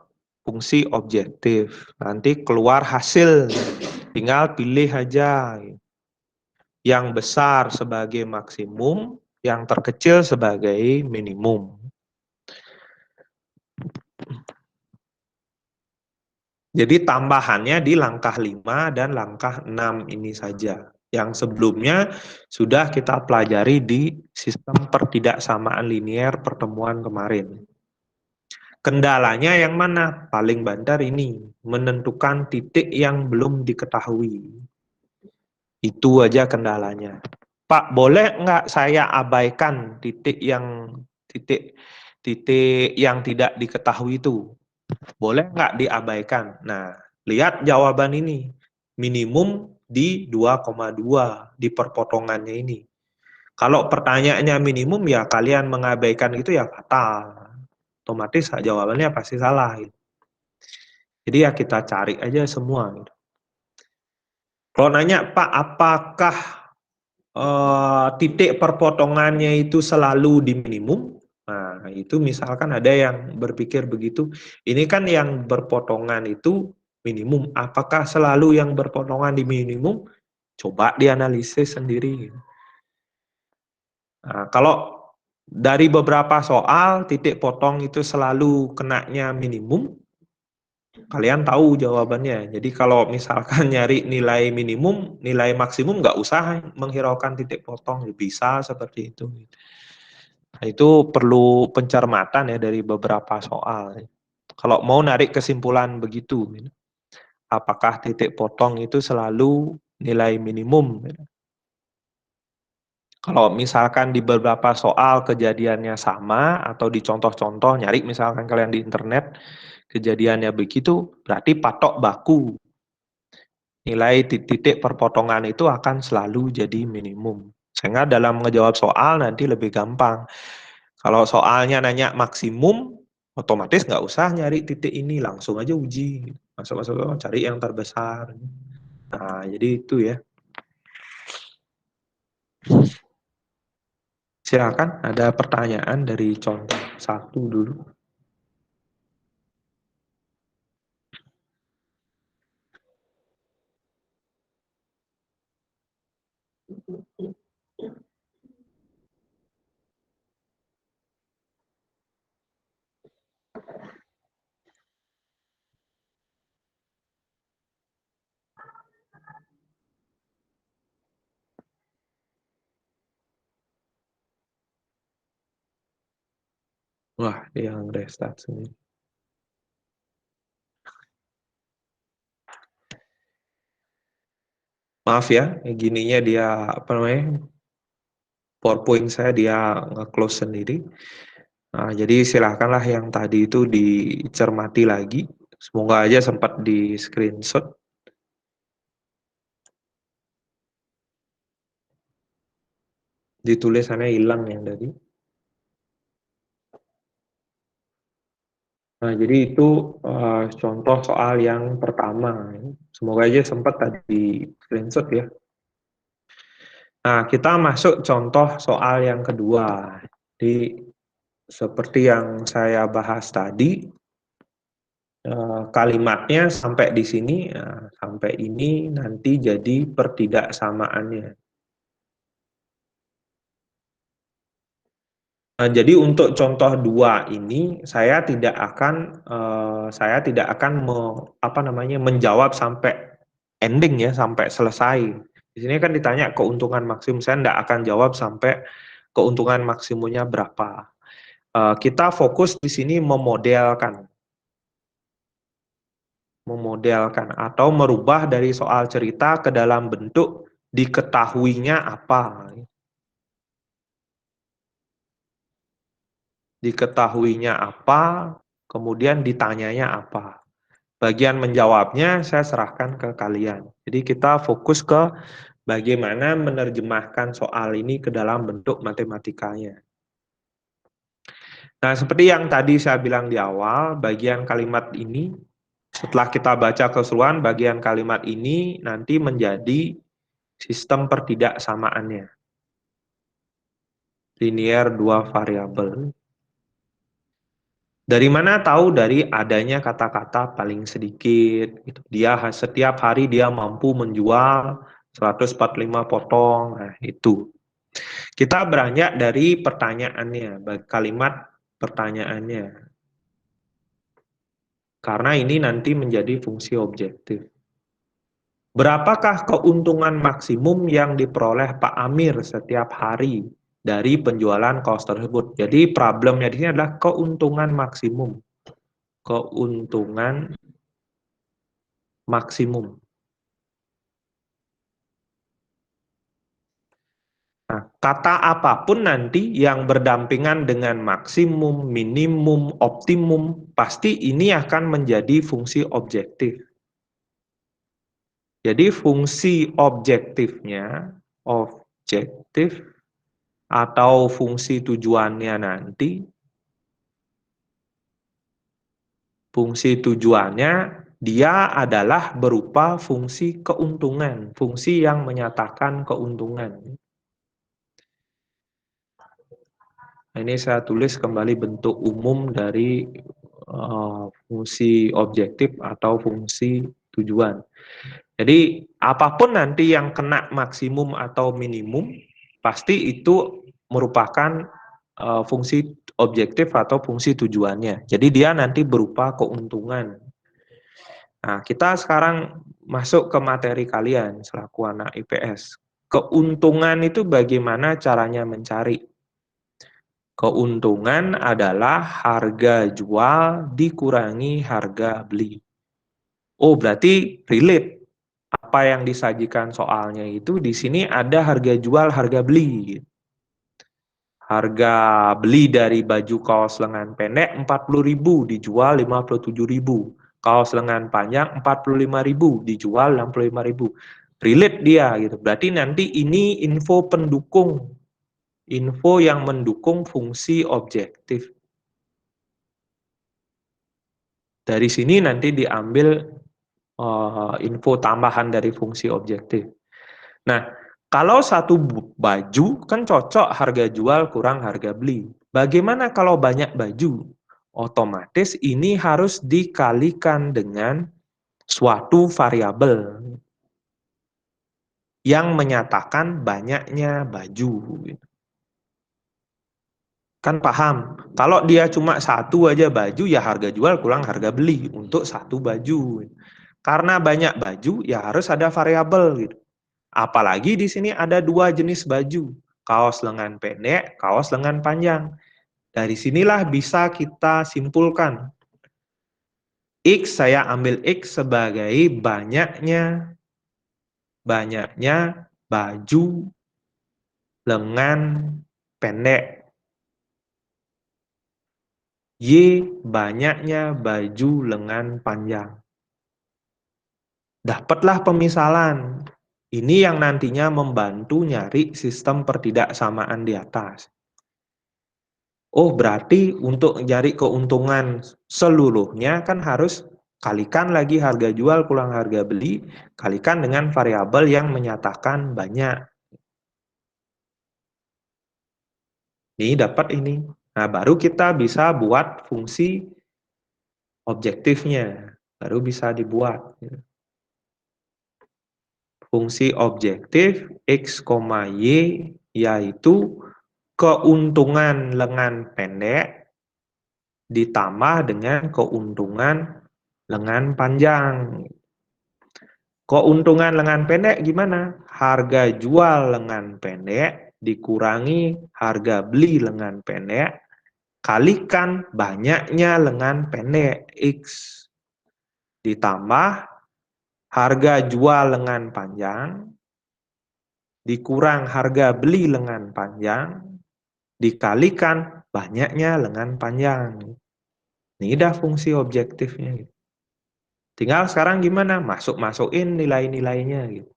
fungsi objektif. Nanti keluar hasil, tinggal pilih aja. Yang besar sebagai maksimum, yang terkecil sebagai minimum. Jadi tambahannya di langkah 5 dan langkah 6 ini saja. Yang sebelumnya sudah kita pelajari di sistem pertidaksamaan linier pertemuan kemarin. Kendalanya yang mana? Paling banter ini, menentukan titik yang belum diketahui. Itu aja kendalanya. Pak, boleh nggak saya abaikan titik yang tidak diketahui itu? Boleh nggak diabaikan? Nah, lihat jawaban ini. Minimum di 2,2 di perpotongannya ini. Kalau pertanyaannya minimum ya kalian mengabaikan itu ya fatal. Otomatis jawabannya pasti salah. Jadi ya kita cari aja semua. Kalau nanya, Pak, apakah titik perpotongannya itu selalu di minimum. Nah, itu misalkan ada yang berpikir begitu. Ini kan yang berpotongan itu minimum. Apakah selalu yang berpotongan di minimum? Coba dianalisis sendiri. Nah, kalau dari beberapa soal titik potong itu selalu kenanya minimum, kalian tahu jawabannya. Jadi kalau misalkan nyari nilai minimum, nilai maksimum nggak usah menghiraukan titik potong, bisa seperti itu. Nah, itu perlu pencermatan ya dari beberapa soal. Kalau mau narik kesimpulan begitu, apakah titik potong itu selalu nilai minimum? Kalau misalkan di beberapa soal kejadiannya sama atau di contoh-contoh nyari misalkan kalian di internet kejadiannya begitu, berarti patok baku. Nilai titik perpotongan itu akan selalu jadi minimum. Sehingga dalam ngejawab soal nanti lebih gampang. Kalau soalnya nanya maksimum, otomatis nggak usah nyari titik ini, langsung aja uji. Masuk-masuk, cari yang terbesar. Nah, jadi itu ya. Silakan, ada pertanyaan dari contoh satu dulu. Wah, yang restart sendiri. Maaf ya, gininya dia apa namanya? PowerPoint saya dia nge-close sendiri. Nah, jadi silahkanlah yang tadi itu dicermati lagi. Semoga aja sempat di screenshot. Ditulisannya hilang yang tadi. Nah, jadi itu contoh soal yang pertama. Semoga aja sempat tadi di screenshot ya. Nah, kita masuk contoh soal yang kedua. Jadi, seperti yang saya bahas tadi, kalimatnya sampai di sini, sampai ini nanti jadi pertidaksamaannya. Jadi untuk contoh dua ini saya tidak akan menjawab sampai ending ya, sampai selesai. Di sini kan ditanya keuntungan maksimum, saya tidak akan jawab sampai keuntungan maksimumnya berapa. Kita fokus di sini memodelkan atau merubah dari soal cerita ke dalam bentuk diketahuinya apa. Diketahuinya apa, kemudian ditanyanya apa. Bagian menjawabnya saya serahkan ke kalian. Jadi kita fokus ke bagaimana menerjemahkan soal ini ke dalam bentuk matematikanya. Nah, seperti yang tadi saya bilang di awal, bagian kalimat ini, setelah kita baca keseluruhan, bagian kalimat ini nanti menjadi sistem pertidaksamaannya. Linear dua variabel. Dari mana tahu? Dari adanya kata-kata paling sedikit. Gitu. Dia setiap hari dia mampu menjual 145 potong. Nah, itu. Kita beranjak dari pertanyaannya, kalimat pertanyaannya. Karena ini nanti menjadi fungsi objektif. Berapakah keuntungan maksimum yang diperoleh Pak Amir setiap hari dari penjualan kaos tersebut? Jadi problemnya di sini adalah keuntungan maksimum. Keuntungan maksimum. Nah, kata apapun nanti yang berdampingan dengan maksimum, minimum, optimum, pasti ini akan menjadi fungsi objektif. Jadi fungsi objektif atau fungsi tujuannya nanti, fungsi tujuannya dia adalah berupa fungsi keuntungan, fungsi yang menyatakan keuntungan. Ini saya tulis kembali bentuk umum dari fungsi objektif atau fungsi tujuan. Jadi apapun nanti yang kena maksimum atau minimum, pasti itu merupakan fungsi objektif atau fungsi tujuannya. Jadi dia nanti berupa keuntungan. Nah, kita sekarang masuk ke materi kalian selaku anak IPS. Keuntungan itu bagaimana caranya mencari? Keuntungan adalah harga jual dikurangi harga beli. Oh, berarti relate. Apa yang disajikan soalnya itu di sini ada harga jual, harga beli. Harga beli dari baju kaos lengan pendek 40.000 dijual 57.000. Kaos lengan panjang 45.000 dijual 65.000. Relate dia gitu. Berarti nanti ini info pendukung. Info yang mendukung fungsi objektif. Dari sini nanti diambil info tambahan dari fungsi objektif. Nah, kalau satu baju kan cocok harga jual kurang harga beli. Bagaimana kalau banyak baju? Otomatis ini harus dikalikan dengan suatu variabel yang menyatakan banyaknya baju. Kan paham, kalau dia cuma satu aja baju, ya harga jual kurang harga beli untuk satu baju. Karena banyak baju, ya harus ada variabel gitu. Apalagi di sini ada dua jenis baju, kaos lengan pendek, kaos lengan panjang. Dari sinilah bisa kita simpulkan. X, saya ambil X sebagai banyaknya baju lengan pendek. Y, banyaknya baju lengan panjang. Dapatlah pemisalan. Ini yang nantinya membantu nyari sistem pertidaksamaan di atas. Oh, berarti untuk nyari keuntungan seluruhnya kan harus kalikan lagi harga jual kurang harga beli, kalikan dengan variabel yang menyatakan banyak. Ini dapat ini. Nah, baru kita bisa buat fungsi objektifnya. Baru bisa dibuat. Fungsi objektif X, Y yaitu keuntungan lengan pendek ditambah dengan keuntungan lengan panjang. Keuntungan lengan pendek gimana? Harga jual lengan pendek dikurangi harga beli lengan pendek, kalikan banyaknya lengan pendek X, ditambah harga jual lengan panjang, dikurang harga beli lengan panjang, dikalikan banyaknya lengan panjang. Ini udah fungsi objektifnya. Tinggal sekarang gimana? Masuk-masukin nilai-nilainya gitu.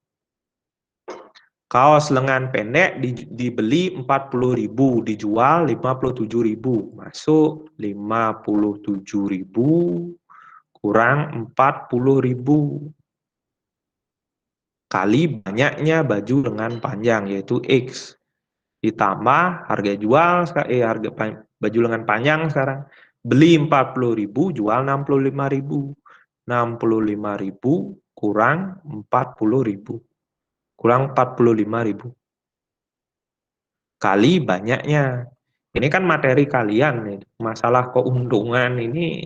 Kaos lengan pendek dibeli 40.000, dijual 57.000. Masuk 57.000 kurang 40.000 kali banyaknya baju lengan panjang yaitu X. Ditambah harga jual harga baju lengan panjang sekarang beli 40.000, jual 65.000. 65.000 kurang 40.000. Kurang 45.000 kali banyaknya. Ini kan materi kalian nih. Masalah keuntungan ini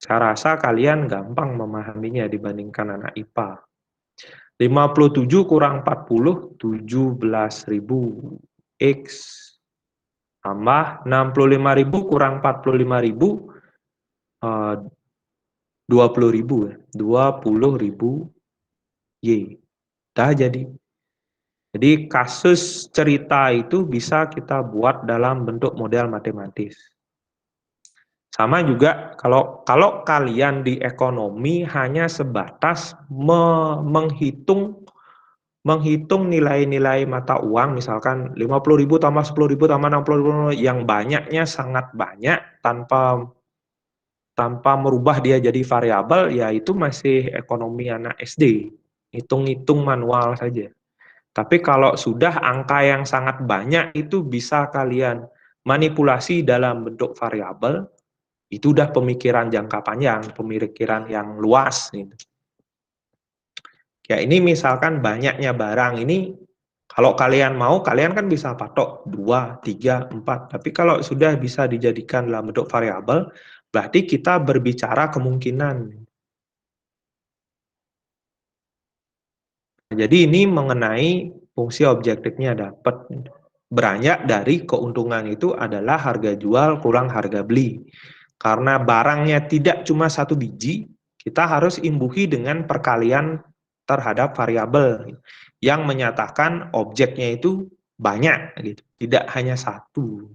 saya rasa kalian gampang memahaminya dibandingkan anak IPA. 57 kurang 40, 17.000 X tambah 65.000 kurang 45.000 20.000 20.000 Y. Dah jadi. Jadi kasus cerita itu bisa kita buat dalam bentuk model matematis. Sama juga kalau kalian di ekonomi hanya sebatas menghitung nilai-nilai mata uang, misalkan 50.000 tambah 10.000 tambah 60.000 yang banyaknya sangat banyak tanpa merubah dia jadi variabel, ya itu masih ekonomi anak SD. Hitung-hitung manual saja. Tapi kalau sudah angka yang sangat banyak itu bisa kalian manipulasi dalam bentuk variabel, itu udah pemikiran jangka panjang, pemikiran yang luas. Gitu. Ya ini misalkan banyaknya barang ini, kalau kalian mau, kalian kan bisa patok 2, 3, 4. Tapi kalau sudah bisa dijadikan dalam bentuk variabel, berarti kita berbicara kemungkinan. Jadi ini mengenai fungsi objektifnya dapat. Beranjak dari keuntungan itu adalah harga jual kurang harga beli. Karena barangnya tidak cuma satu biji, kita harus imbuhi dengan perkalian terhadap variabel yang menyatakan objeknya itu banyak, gitu. Tidak hanya satu.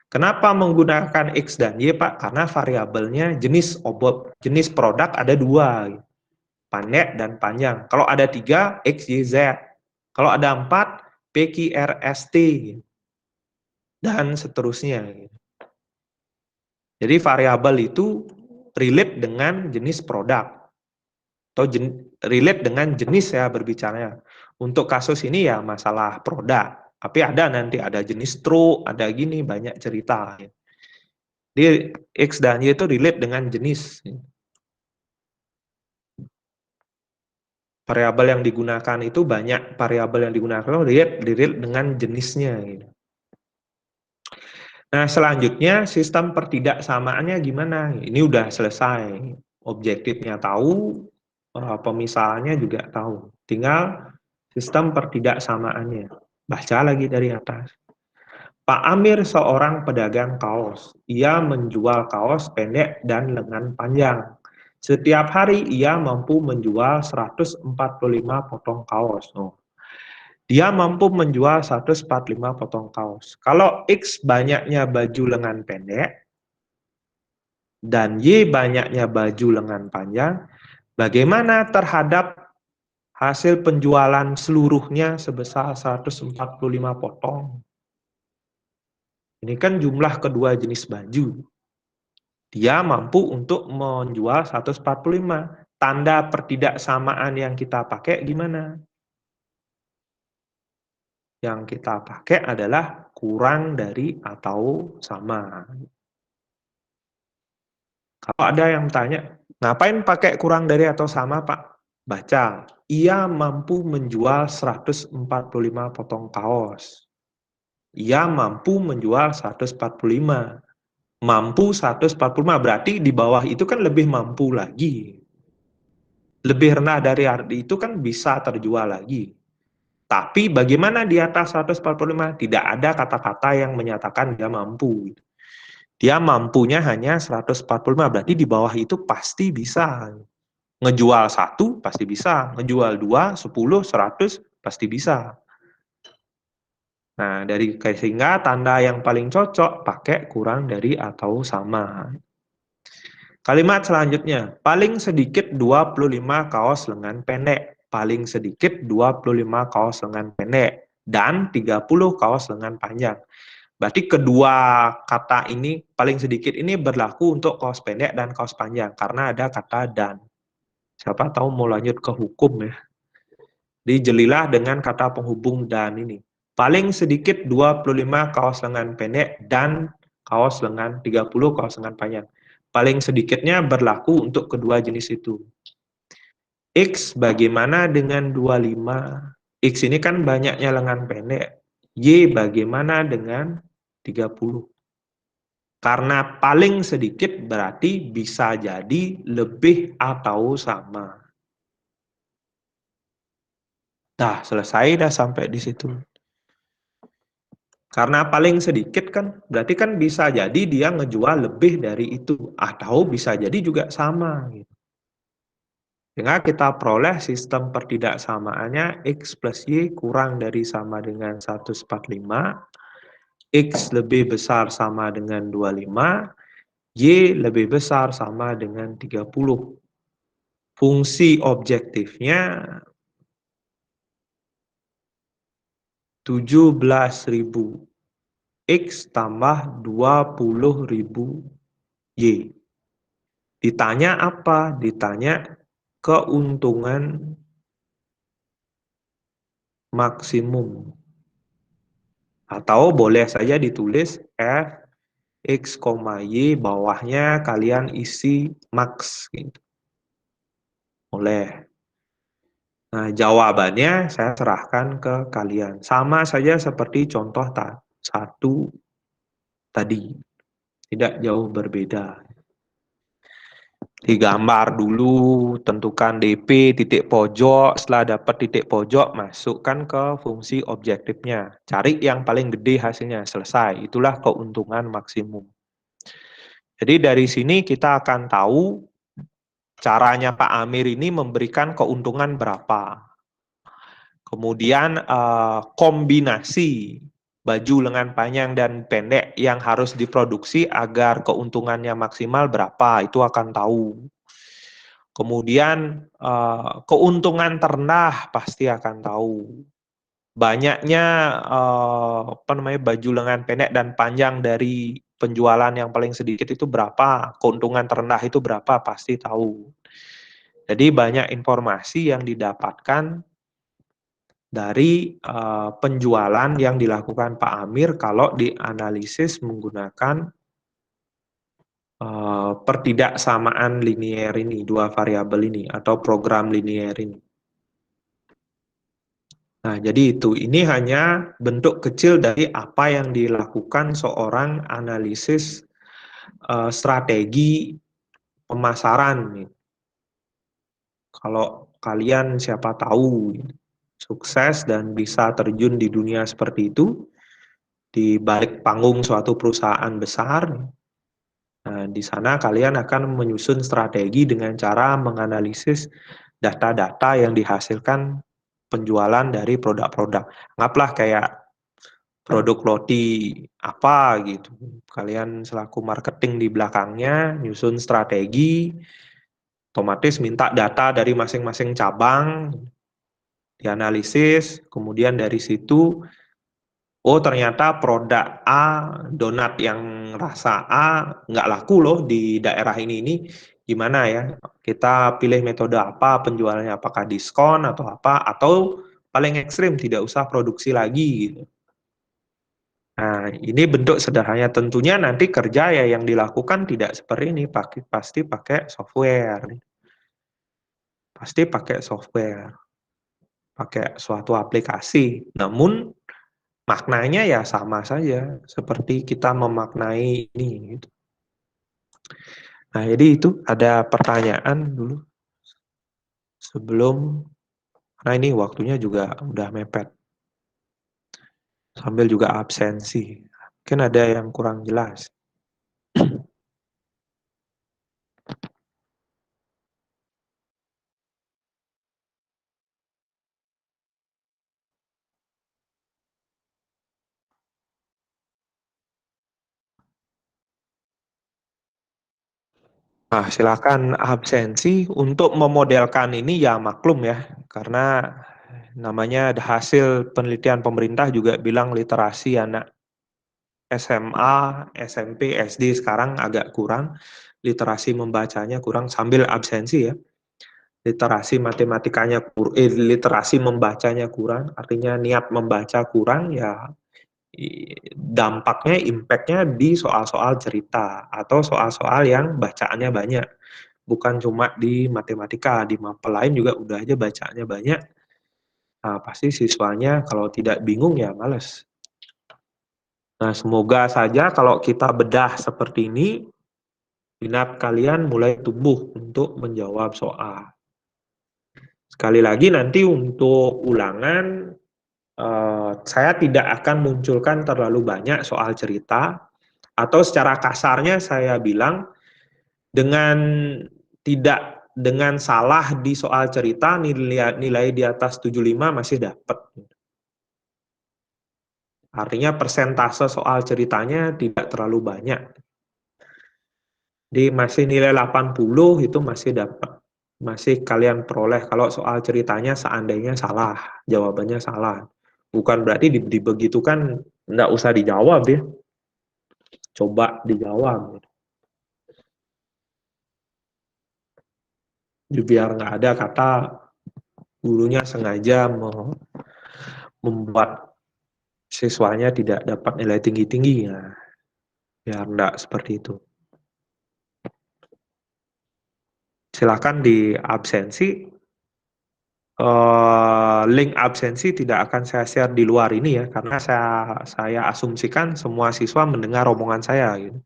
Kenapa menggunakan X dan Y, Pak? Karena variabelnya jenis produk ada dua, gitu. Pendek dan panjang. Kalau ada 3, X, Y, Z. Kalau ada 4, P, Q, R, S, T. Dan seterusnya. Jadi variabel itu relate dengan jenis produk. Atau relate dengan jenis ya berbicaranya. Untuk kasus ini ya masalah produk. Tapi ada nanti, ada jenis truk, ada gini, banyak cerita. Jadi X dan Y itu relate dengan jenis. Variabel yang digunakan itu banyak variabel yang digunakan relate dengan jenisnya. Gitu. Nah, selanjutnya sistem pertidaksamaannya gimana? Ini udah selesai. Objektifnya tahu, pemisahannya juga tahu. Tinggal sistem pertidaksamaannya. Baca lagi dari atas. Pak Amir seorang pedagang kaos. Ia menjual kaos pendek dan lengan panjang. Setiap hari ia mampu menjual 145 potong kaos. Oh. Dia mampu menjual 145 potong kaos. Kalau X banyaknya baju lengan pendek dan Y banyaknya baju lengan panjang, bagaimana terhadap hasil penjualan seluruhnya sebesar 145 potong? Ini kan jumlah kedua jenis baju. Dia mampu untuk menjual 145. Tanda pertidaksamaan yang kita pakai gimana? Yang kita pakai adalah kurang dari atau sama. Kalau ada yang tanya, ngapain pakai kurang dari atau sama, Pak? Baca, ia mampu menjual 145 potong kaos. Ia mampu menjual 145. Mampu 145, berarti di bawah itu kan lebih mampu lagi. Lebih rendah dari arti itu kan bisa terjual lagi. Tapi bagaimana di atas 145? Tidak ada kata-kata yang menyatakan dia mampu. Dia mampunya hanya 145, berarti di bawah itu pasti bisa. Ngejual 1 pasti bisa, ngejual 2, 10, 100 pasti bisa. Nah, sehingga tanda yang paling cocok pakai kurang dari atau sama. Kalimat selanjutnya, paling sedikit 25 kaos lengan pendek. Paling sedikit 25 kaos lengan pendek dan 30 kaos lengan panjang. Berarti kedua kata ini, paling sedikit ini berlaku untuk kaos pendek dan kaos panjang karena ada kata dan. Siapa tahu mau lanjut ke hukum ya. Dijelilah dengan kata penghubung dan ini. Paling sedikit 25 kaos lengan pendek dan kaos lengan 30 kaos lengan panjang. Paling sedikitnya berlaku untuk kedua jenis itu. X bagaimana dengan 25? X ini kan banyaknya lengan pendek. Y bagaimana dengan 30? Karena paling sedikit berarti bisa jadi lebih atau sama. Nah, selesai dah sampai di situ. Karena paling sedikit kan, berarti kan bisa jadi dia ngejual lebih dari itu. Atau bisa jadi juga sama. Gitu. Sehingga kita peroleh sistem pertidaksamaannya X plus Y kurang dari sama dengan 145. X lebih besar sama dengan 25. Y lebih besar sama dengan 30. Fungsi objektifnya 17.000 X tambah 20.000 Y. Ditanya apa? Ditanya keuntungan maksimum. Atau boleh saja ditulis F, X, Y, bawahnya kalian isi max. Gitu. Boleh. Nah, jawabannya saya serahkan ke kalian. Sama saja seperti contoh satu tadi. Tidak jauh berbeda. Digambar dulu, tentukan DP titik pojok, setelah dapat titik pojok, masukkan ke fungsi objektifnya. Cari yang paling gede hasilnya, selesai. Itulah keuntungan maksimum. Jadi dari sini kita akan tahu caranya Pak Amir ini memberikan keuntungan berapa. Kemudian kombinasi baju lengan panjang dan pendek yang harus diproduksi agar keuntungannya maksimal berapa, itu akan tahu. Kemudian keuntungan terendah pasti akan tahu. Banyaknya baju lengan pendek dan panjang dari penjualan yang paling sedikit itu berapa, keuntungan terendah itu berapa pasti tahu. Jadi banyak informasi yang didapatkan dari penjualan yang dilakukan Pak Amir kalau dianalisis menggunakan pertidaksamaan linier ini, dua variabel ini, atau program linier ini. Nah, jadi ini hanya bentuk kecil dari apa yang dilakukan seorang analisis strategi pemasaran. Kalau kalian siapa tahu sukses dan bisa terjun di dunia seperti itu, di balik panggung suatu perusahaan besar, nah, di sana kalian akan menyusun strategi dengan cara menganalisis data-data yang dihasilkan penjualan dari produk-produk. Anggaplah kayak produk roti apa gitu. Kalian selaku marketing di belakangnya nyusun strategi, otomatis minta data dari masing-masing cabang, dianalisis, kemudian dari situ, oh ternyata produk A, donat yang rasa A nggak laku loh di daerah ini gimana ya? Kita pilih metode apa penjualannya, apakah diskon atau apa, atau paling ekstrim tidak usah produksi lagi gitu. Nah, ini bentuk sederhananya. Tentunya nanti kerja ya yang dilakukan tidak seperti ini, pasti pakai software. Pasti pakai software, pakai suatu aplikasi. Namun maknanya ya sama saja seperti kita memaknai ini gitu. Nah, jadi itu ada pertanyaan dulu sebelum, karena ini waktunya juga udah mepet. Sambil juga absensi. Mungkin ada yang kurang jelas. Nah, silakan absensi untuk memodelkan ini ya maklum ya, karena namanya ada hasil penelitian pemerintah juga bilang literasi anak SMA, SMP, SD sekarang agak kurang, literasi membacanya kurang sambil absensi ya. Literasi matematikanya literasi membacanya kurang, artinya niat membaca kurang ya dampaknya, impactnya di soal-soal cerita atau soal-soal yang bacaannya banyak. Bukan cuma di matematika, di mapel lain juga udah aja bacaannya banyak. Nah, pasti siswanya kalau tidak bingung ya males. Nah, semoga saja kalau kita bedah seperti ini, minat kalian mulai tumbuh untuk menjawab soal. Sekali lagi nanti untuk ulangan, saya tidak akan munculkan terlalu banyak soal cerita, atau secara kasarnya saya bilang, dengan salah di soal cerita, nilai di atas 75 masih dapat. Artinya persentase soal ceritanya tidak terlalu banyak. Jadi masih nilai 80 itu masih dapat. Masih kalian peroleh kalau soal ceritanya seandainya salah, jawabannya salah. Bukan berarti dibegitukan nggak usah dijawab ya. Coba dijawab. Biar nggak ada kata gurunya sengaja membuat siswanya tidak dapat nilai tinggi-tinggi, ya, biar enggak seperti itu. Silakan di absensi, link absensi tidak akan saya share di luar ini ya, karena saya asumsikan semua siswa mendengar omongan saya gitu.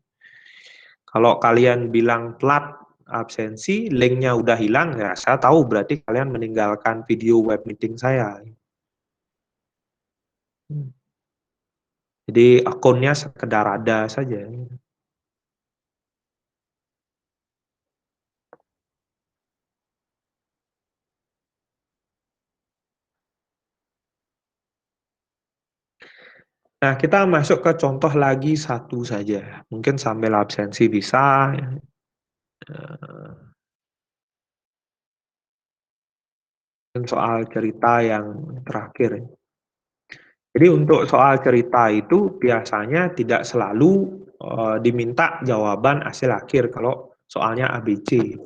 Kalau kalian bilang telat absensi, linknya udah hilang, ya saya tahu berarti kalian meninggalkan video web meeting saya. Jadi akunnya sekedar ada saja. Nah, kita masuk ke contoh lagi satu saja. Mungkin sambil absensi bisa. Soal cerita yang terakhir. Jadi untuk soal cerita itu biasanya tidak selalu diminta jawaban hasil akhir kalau soalnya ABC.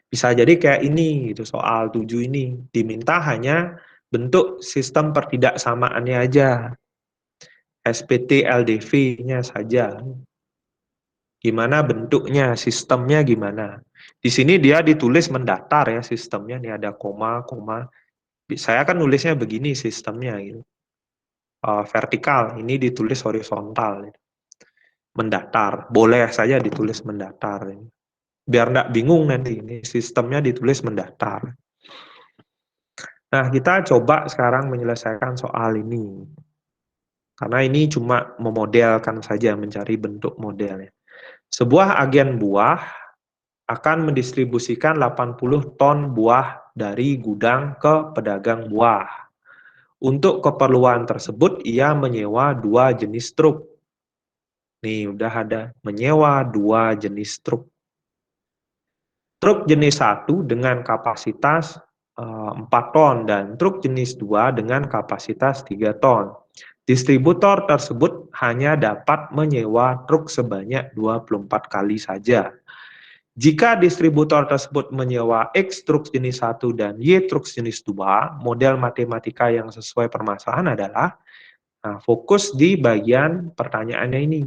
Bisa jadi kayak ini, gitu, soal 7 ini. Diminta hanya bentuk sistem pertidaksamaannya aja. SPT LDV-nya saja. Gimana bentuknya, sistemnya gimana. Di sini dia ditulis mendatar ya sistemnya, nih ada koma, koma. Saya kan nulisnya begini sistemnya gitu. Vertikal, ini ditulis horizontal. Mendatar, boleh saja ditulis mendatar. Biar enggak bingung nanti, ini sistemnya ditulis mendatar. Nah, kita coba sekarang menyelesaikan soal ini. Karena ini cuma memodelkan saja, mencari bentuk modelnya. Sebuah agen buah akan mendistribusikan 80 ton buah dari gudang ke pedagang buah. Untuk keperluan tersebut, ia menyewa 2 jenis truk. Nih, udah ada. Menyewa 2 jenis truk. Truk jenis 1 dengan kapasitas 4 ton dan truk jenis 2 dengan kapasitas 3 ton. Distributor tersebut hanya dapat menyewa truk sebanyak 24 kali saja. Jika distributor tersebut menyewa X truk jenis 1 dan Y truk jenis 2, model matematika yang sesuai permasalahan adalah, fokus di bagian pertanyaannya ini.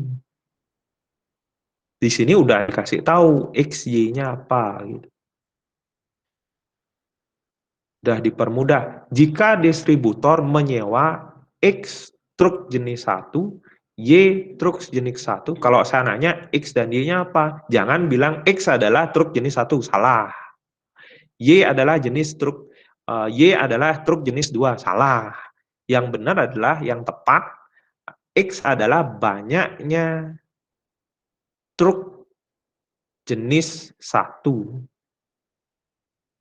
Di sini udah dikasih tahu X, Y-nya apa. Gitu. Udah dipermudah. Jika distributor menyewa X truk jenis 1, Y truk jenis 1, kalau saya nanya X dan Y-nya apa? Jangan bilang X adalah truk jenis 1, salah. Y adalah jenis truk Y adalah truk jenis 2, salah. Yang benar adalah yang tepat X adalah banyaknya truk jenis 1.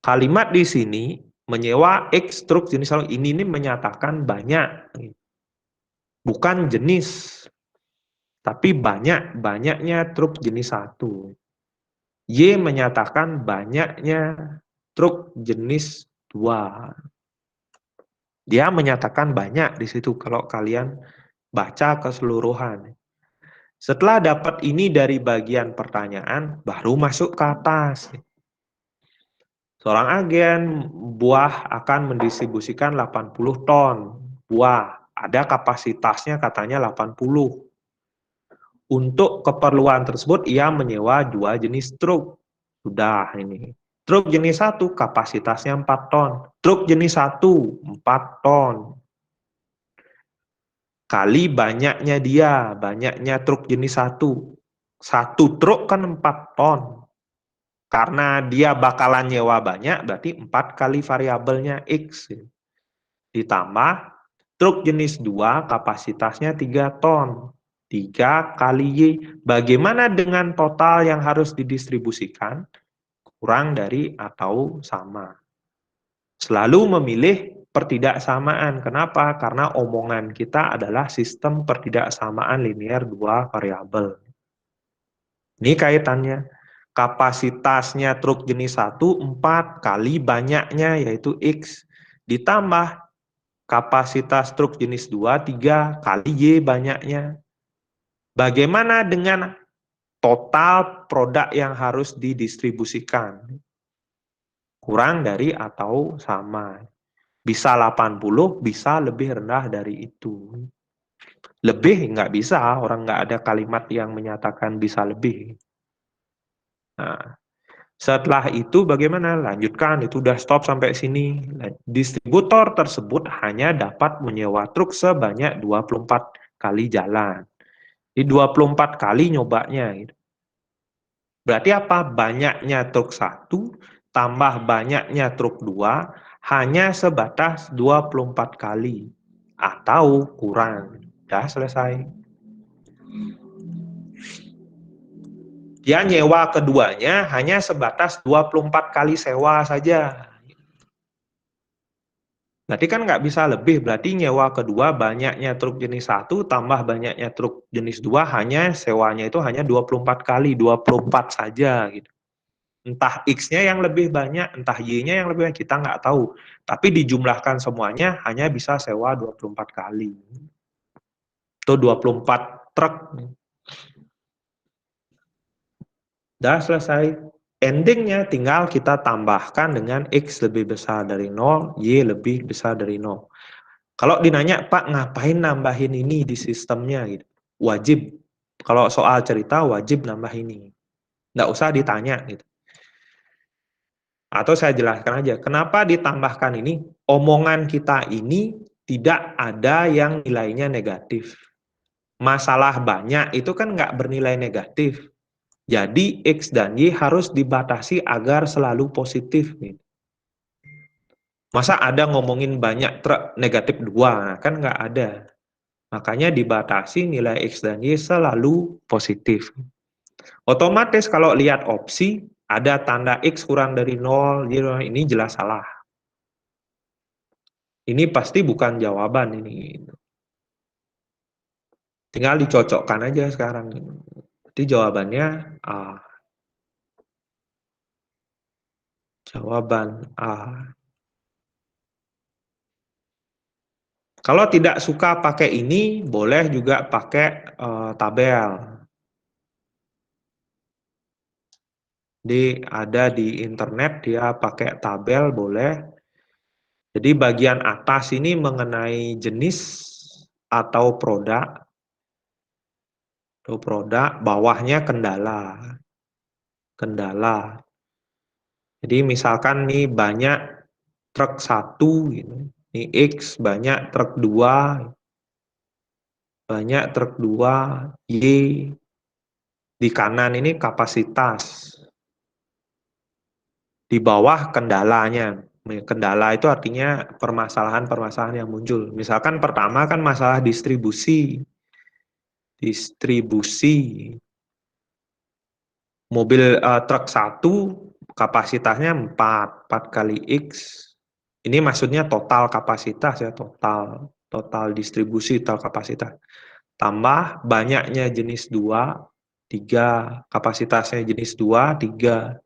Kalimat di sini menyewa X truk jenis 1 ini menyatakan banyak. Bukan jenis. Tapi banyaknya truk jenis 1. Y menyatakan banyaknya truk jenis 2. Dia menyatakan banyak di situ kalau kalian baca keseluruhan. Setelah dapat ini dari bagian pertanyaan, baru masuk ke atas. Seorang agen buah akan mendistribusikan 80 ton buah. Ada kapasitasnya katanya 80. Untuk keperluan tersebut, ia menyewa 2 jenis truk. Sudah ini. Truk jenis 1 kapasitasnya 4 ton. Truk jenis 1 4 ton. Kali banyaknya dia, banyaknya truk jenis 1. 1 truk kan 4 ton. Karena dia bakalan nyewa banyak, berarti 4 kali variabelnya X. Ditambah truk jenis 2 kapasitasnya 3 ton. 3 kali Y. Bagaimana dengan total yang harus didistribusikan? Kurang dari atau sama. Selalu memilih pertidaksamaan. Kenapa? Karena omongan kita adalah sistem pertidaksamaan linear 2 variabel. Ini kaitannya. Kapasitasnya truk jenis 1, 4 kali banyaknya yaitu X. Ditambah kapasitas truk jenis 2, 3 kali Y banyaknya. Bagaimana dengan total produk yang harus didistribusikan? Kurang dari atau sama. Bisa 80, bisa lebih rendah dari itu. Lebih nggak bisa, orang nggak ada kalimat yang menyatakan bisa lebih. Nah, setelah itu bagaimana? Lanjutkan, itu udah stop sampai sini. Distributor tersebut hanya dapat menyewa truk sebanyak 24 kali jalan. Di 24 kali nyobanya. Gitu. Berarti apa? Banyaknya truk 1 tambah banyaknya truk 2 hanya sebatas 24 kali. Atau kurang. Udah selesai. Dia nyewa keduanya hanya sebatas 24 kali sewa saja. Berarti kan nggak bisa lebih, berarti nyewa kedua banyaknya truk jenis 1 tambah banyaknya truk jenis 2 hanya sewanya itu hanya 24 kali, 24 saja gitu. Entah X-nya yang lebih banyak, entah Y-nya yang lebih banyak, kita nggak tahu. Tapi dijumlahkan semuanya hanya bisa sewa 24 kali. Itu 24 truk. Udah selesai. Endingnya tinggal kita tambahkan dengan X lebih besar dari 0, Y lebih besar dari 0. Kalau dinanya, Pak, ngapain nambahin ini di sistemnya? Gitu. Wajib. Kalau soal cerita, wajib nambah ini. Nggak usah ditanya. Gitu. Atau saya jelaskan aja, kenapa ditambahkan ini? Omongan kita ini tidak ada yang nilainya negatif. Masalah banyak itu kan nggak bernilai negatif. Jadi X dan Y harus dibatasi agar selalu positif. Gitu. Masa ada ngomongin banyak truk negatif 2? Kan nggak ada. Makanya dibatasi nilai X dan Y selalu positif. Otomatis kalau lihat opsi, ada tanda X kurang dari 0, ini jelas salah. Ini pasti bukan jawaban ini. Tinggal dicocokkan aja sekarang. Jadi jawabannya A. Jawaban A. Kalau tidak suka pakai ini, boleh juga pakai tabel. Jadi ada di internet dia pakai tabel boleh. Jadi bagian atas ini mengenai jenis atau produk, bawahnya kendala. Kendala. Jadi misalkan nih banyak truk 1 gitu. Ini X, banyak truk 2, banyak truk 2, Y. Di kanan ini kapasitas. Di bawah kendalanya. Kendala itu artinya permasalahan-permasalahan yang muncul. Misalkan pertama kan masalah distribusi. Distribusi. Mobil truk 1 kapasitasnya 4 kali X. Ini maksudnya total kapasitas ya, total distribusi, total kapasitas. Tambah banyaknya jenis 2, 3, kapasitasnya jenis 2, 3.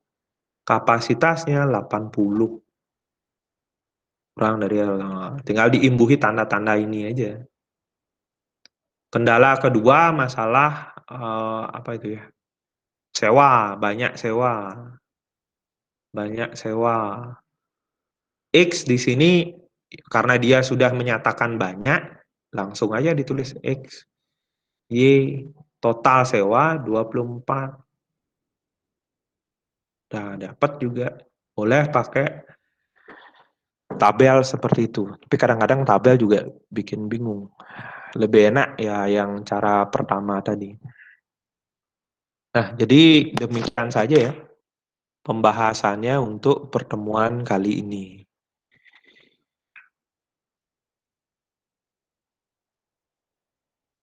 Kapasitasnya 80. Kurang dari, tinggal diimbuhi tanda-tanda ini aja. Kendala kedua masalah apa itu ya? Sewa, banyak sewa. Banyak sewa. X di sini karena dia sudah menyatakan banyak, langsung aja ditulis X. Y total sewa 24. Udah dapat juga. Boleh pakai tabel seperti itu. Tapi kadang-kadang tabel juga bikin bingung. Lebih enak ya yang cara pertama tadi. Nah, jadi demikian saja ya pembahasannya untuk pertemuan kali ini.